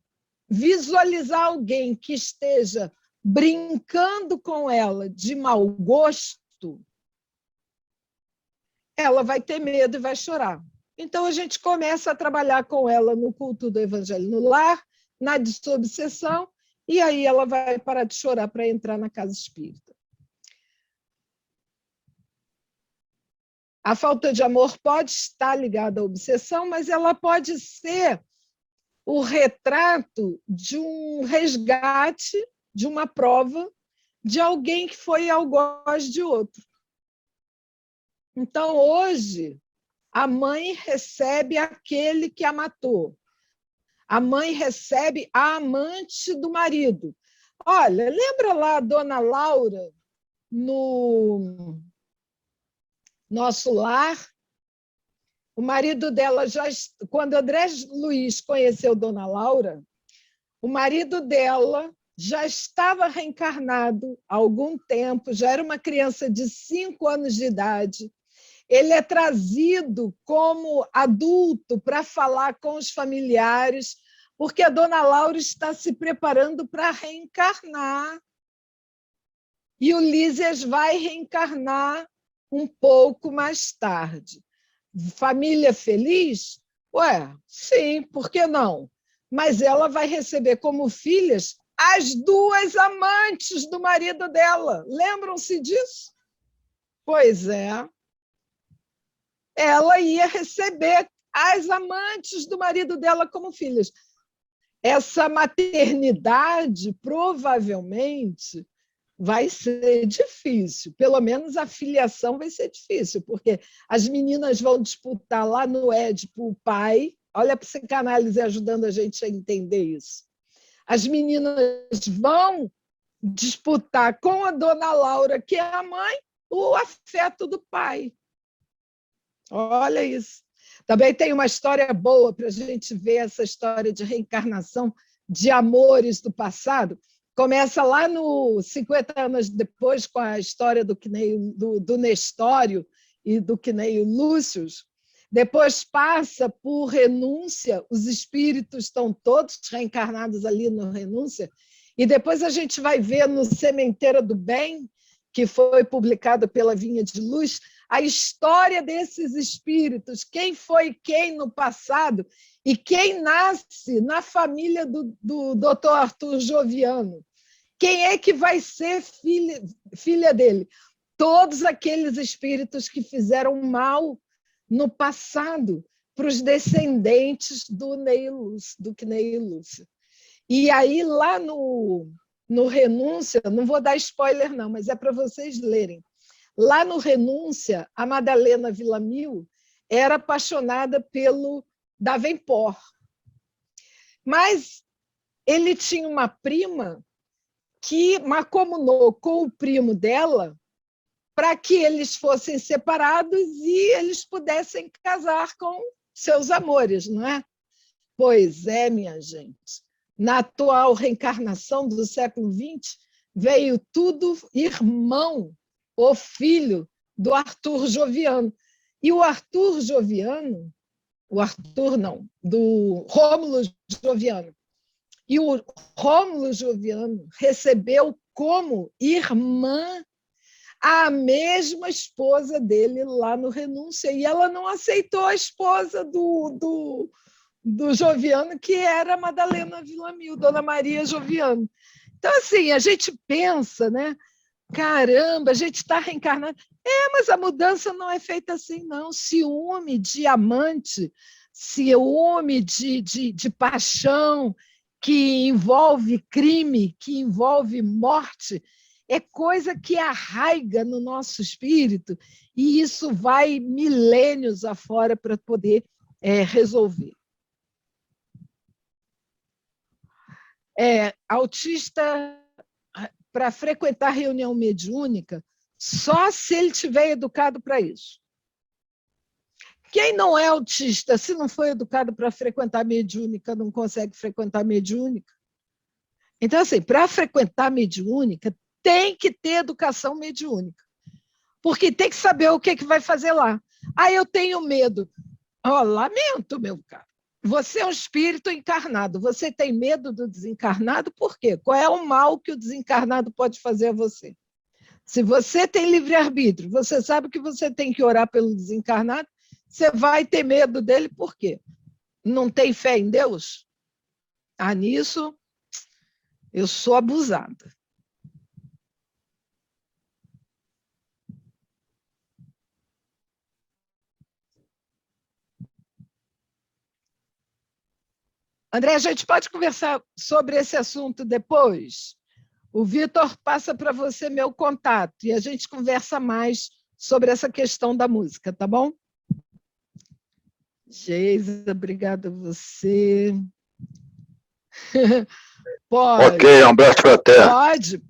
visualizar alguém que esteja brincando com ela de mau gosto, ela vai ter medo e vai chorar. Então, a gente começa a trabalhar com ela no culto do Evangelho no Lar, na desobsessão, e aí ela vai parar de chorar para entrar na casa espírita. A falta de amor pode estar ligada à obsessão, mas ela pode ser o retrato de um resgate, de uma prova, de alguém que foi algoz de outro. Então, hoje, a mãe recebe aquele que a matou. A mãe recebe a amante do marido. Olha, lembra lá a dona Laura, no Nosso Lar? O marido dela quando André Luiz conheceu Dona Laura, o marido dela já estava reencarnado há algum tempo, já era uma criança de 5 anos de idade. Ele é trazido como adulto para falar com os familiares, porque a Dona Laura está se preparando para reencarnar. E o Lísias vai reencarnar um pouco mais tarde. Família feliz? Ué, sim, por que não? Mas ela vai receber como filhas as 2 amantes do marido dela. Lembram-se disso? Pois é. Ela ia receber as amantes do marido dela como filhas. Essa maternidade, provavelmente, vai ser difícil, pelo menos a filiação vai ser difícil, porque as meninas vão disputar lá no Édipo o pai, olha a psicanálise ajudando a gente a entender isso. As meninas vão disputar com a Dona Laura, que é a mãe, o afeto do pai. Olha isso. Também tem uma história boa para a gente ver essa história de reencarnação de amores do passado. Começa lá no 50 anos depois, com a história do Nestório e do Quineio Lúcio. Depois passa por Renúncia, os espíritos estão todos reencarnados ali no Renúncia. E depois a gente vai ver no Sementeira do Bem, que foi publicado pela Vinha de Luz, a história desses espíritos, quem foi quem no passado e quem nasce na família do Dr. Arthur Joviano. Quem é que vai ser filha dele? Todos aqueles espíritos que fizeram mal no passado para os descendentes do Quineio Lúcio. E aí, lá no Renúncia, não vou dar spoiler não, mas é para vocês lerem. Lá no Renúncia, a Madalena Villamil, era apaixonada pelo Davenport. Mas ele tinha uma prima que macomunou com o primo dela para que eles fossem separados e eles pudessem casar com seus amores, não é? Pois é, minha gente. Na atual reencarnação do século XX, veio tudo irmão ou filho do Arthur Joviano. E o Arthur Joviano, do Rômulo Joviano. E o Rômulo Joviano recebeu como irmã a mesma esposa dele lá no Renúncia, e ela não aceitou a esposa do Joviano, que era Madalena Villamil, Dona Maria Joviano. Então, assim, a gente pensa, né? Caramba, a gente está reencarnando. Mas a mudança não é feita assim, não. Ciúme de amante, ciúme de paixão, que envolve crime, que envolve morte, é coisa que arraiga no nosso espírito, e isso vai milênios afora para poder resolver. Autista, para frequentar reunião mediúnica, só se ele tiver educado para isso. Quem não é autista, se não foi educado para frequentar mediúnica, não consegue frequentar mediúnica. Então, assim, para frequentar mediúnica, tem que ter educação mediúnica, porque tem que saber o que vai fazer lá. Eu tenho medo. Lamento, meu caro. Você é um espírito encarnado. Você tem medo do desencarnado? Por quê? Qual é o mal que o desencarnado pode fazer a você? Se você tem livre-arbítrio, você sabe que você tem que orar pelo desencarnado, você vai ter medo dele por quê? Não tem fé em Deus? Nisso eu sou abusada. André, a gente pode conversar sobre esse assunto depois? O Vitor passa para você meu contato e a gente conversa mais sobre essa questão da música, tá bom? Geisa, obrigada a você. Pode. Ok, um abraço para a Terra. Pode.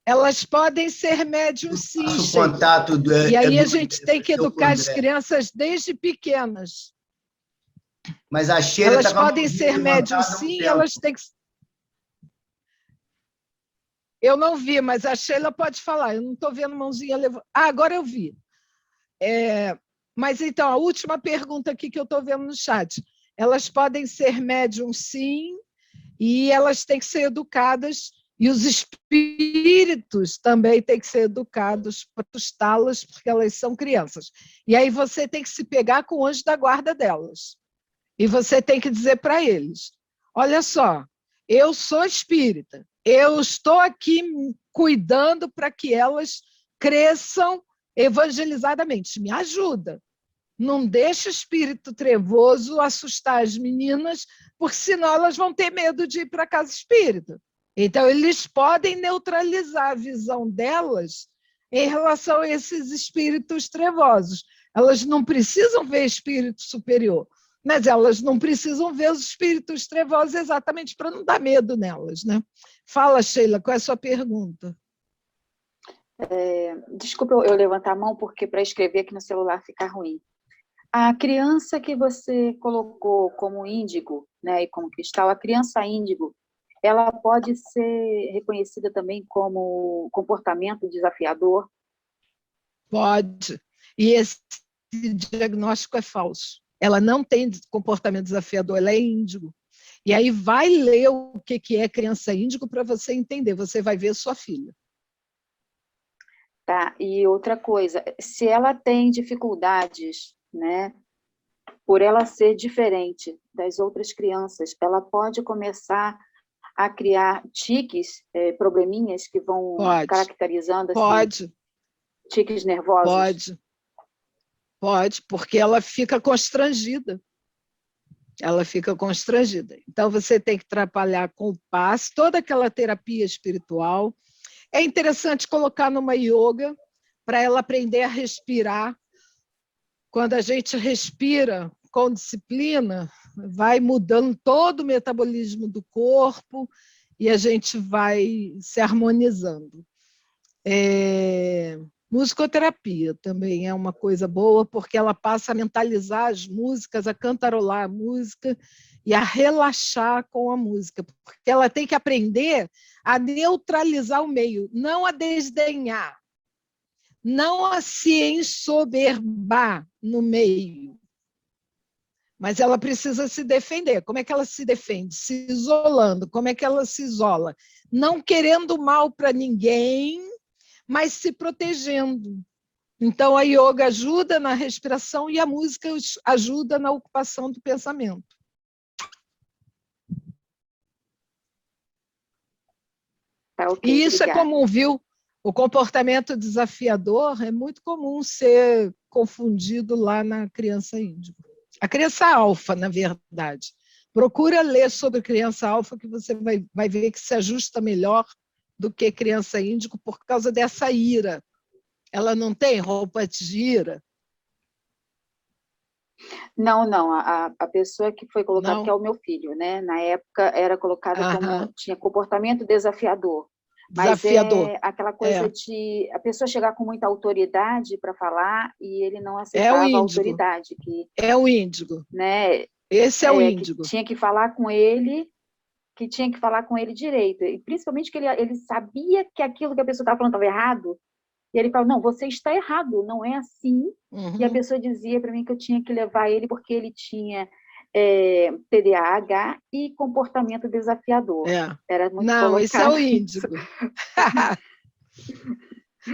Elas podem ser médiums, sim. O contato e aí a gente tem que educar as crianças desde pequenas. Mas a Sheila elas podem ser médiums, sim, elas têm que... Eu não vi, mas a Sheila pode falar. Eu não estou vendo mãozinha levando. Agora eu vi. Mas, então, a última pergunta aqui que eu estou vendo no chat. Elas podem ser médiums, sim, e elas têm que ser educadas, e os espíritos também têm que ser educados para assustá-las, porque elas são crianças. E aí você tem que se pegar com o anjo da guarda delas. E você tem que dizer para eles, olha só, eu sou espírita, eu estou aqui cuidando para que elas cresçam evangelizadamente, me ajuda. Não deixa o espírito trevoso assustar as meninas, porque senão elas vão ter medo de ir para a casa espírita. Então, eles podem neutralizar a visão delas em relação a esses espíritos trevosos. Elas não precisam ver espírito superior, mas elas não precisam ver os espíritos trevosos exatamente para não dar medo nelas, né? Fala, Sheila, qual é a sua pergunta? Desculpa eu levantar a mão, porque para escrever aqui no celular fica ruim. A criança que você colocou como índigo, né, e como cristal, a criança índigo, ela pode ser reconhecida também como comportamento desafiador? Pode. E esse diagnóstico é falso. Ela não tem comportamento desafiador, ela é índigo. E aí vai ler o que é criança índigo para você entender. Você vai ver sua filha. Tá, e outra coisa, se ela tem dificuldades, né, por ela ser diferente das outras crianças, ela pode começar a criar tiques, probleminhas que vão caracterizando assim, tiques nervosos? Pode, porque ela fica constrangida. Ela fica constrangida. Então, você tem que trabalhar com o passe, toda aquela terapia espiritual. É interessante colocar numa yoga para ela aprender a respirar, quando a gente respira com disciplina, vai mudando todo o metabolismo do corpo e a gente vai se harmonizando. Musicoterapia também é uma coisa boa, porque ela passa a mentalizar as músicas, a cantarolar a música e a relaxar com a música, porque ela tem que aprender a neutralizar o meio, não a desdenhar, não a se ensoberbar no meio, mas ela precisa se defender. Como é que ela se defende? Se isolando. Como é que ela se isola? Não querendo mal para ninguém, mas se protegendo. Então, a yoga ajuda na respiração e a música ajuda na ocupação do pensamento. Tá, ok, E isso obrigada. é comum, viu? O comportamento desafiador é muito comum ser confundido lá na criança índigo. A criança alfa, na verdade. Procura ler sobre criança alfa, que você vai ver que se ajusta melhor do que criança índigo por causa dessa ira. Ela não tem roupa de ira? Não, não, a pessoa que foi colocada, Não? que é o meu filho, né? Na época era colocada como, tinha comportamento desafiador, mas Desafiador. é aquela coisa de a pessoa chegar com muita autoridade para falar e ele não É o aceitava a índigo. autoridade, que, É o índigo. né, Esse é o que índigo. tinha que falar com ele, direito, e principalmente que ele sabia que aquilo que a pessoa estava falando estava errado, e ele falava, não, você está errado, não é assim. E a pessoa dizia para mim que eu tinha que levar ele porque ele tinha TDAH e comportamento desafiador. Era muito Não, colocado. esse é o índigo.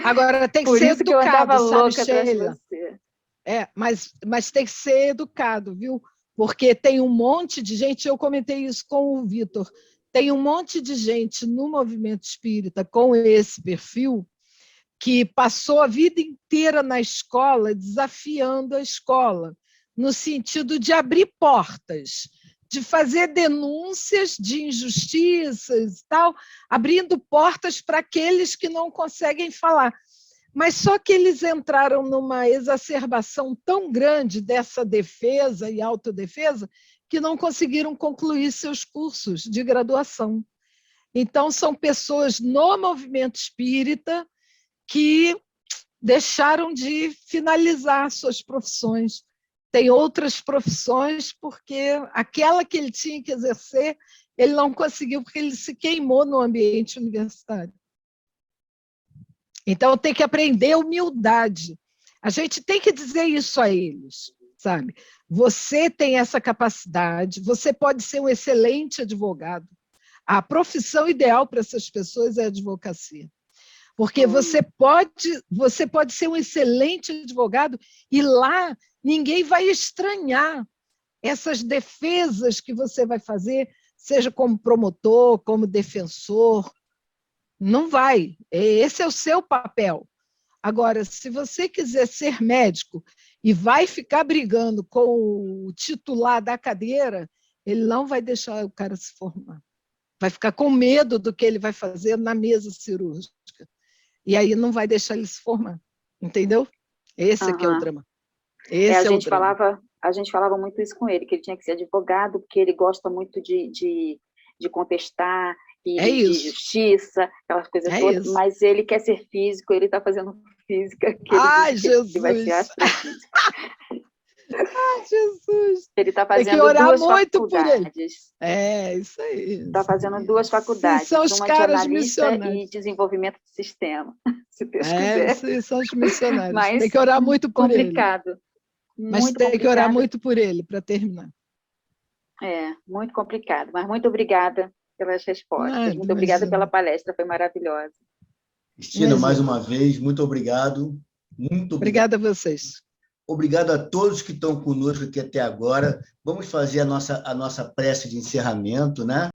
Agora, tem que Por ser isso que eu andava educado, sabe, louca atrás de Sheila? você. Mas tem que ser educado, viu? Porque tem um monte de gente, eu comentei isso com o Vitor, tem um monte de gente no movimento espírita com esse perfil que passou a vida inteira na escola desafiando a escola, no sentido de abrir portas, de fazer denúncias de injustiças e tal, abrindo portas para aqueles que não conseguem falar. Mas só que eles entraram numa exacerbação tão grande dessa defesa e autodefesa que não conseguiram concluir seus cursos de graduação. Então, são pessoas no movimento espírita que deixaram de finalizar suas profissões. Tem outras profissões porque aquela que ele tinha que exercer, ele não conseguiu porque ele se queimou no ambiente universitário. Então, tem que aprender humildade. A gente tem que dizer isso a eles, sabe? Você tem essa capacidade, você pode ser um excelente advogado. A profissão ideal para essas pessoas é a advocacia. Porque você pode ser um excelente advogado e lá ninguém vai estranhar essas defesas que você vai fazer, seja como promotor, como defensor. Não vai. Esse é o seu papel. Agora, se você quiser ser médico e vai ficar brigando com o titular da cadeira, ele não vai deixar o cara se formar. Vai ficar com medo do que ele vai fazer na mesa cirúrgica. E aí não vai deixar ele se formar, entendeu? Esse aqui é o drama. A gente falava muito isso com ele, que ele tinha que ser advogado, porque ele gosta muito de contestar, e de justiça, aquelas coisas todas, mas ele quer ser físico, ele está fazendo física, que Ai, ele Jesus! Ele vai ser astrofísico. Ai, Jesus! Ele está fazendo duas faculdades. Isso aí. Está fazendo duas faculdades, são os uma caras de analista missionários. e desenvolvimento do sistema, se Deus quiser. São os missionários. Mas tem que orar muito por complicado. ele. Mas tem que orar muito por ele para terminar. Muito complicado. Mas muito obrigada pelas respostas. Muito obrigada pela palestra, foi maravilhosa. Cristina, mais uma vez, muito obrigado. Muito obrigada a vocês. Obrigado a todos que estão conosco aqui até agora. Vamos fazer a nossa prece de encerramento, né?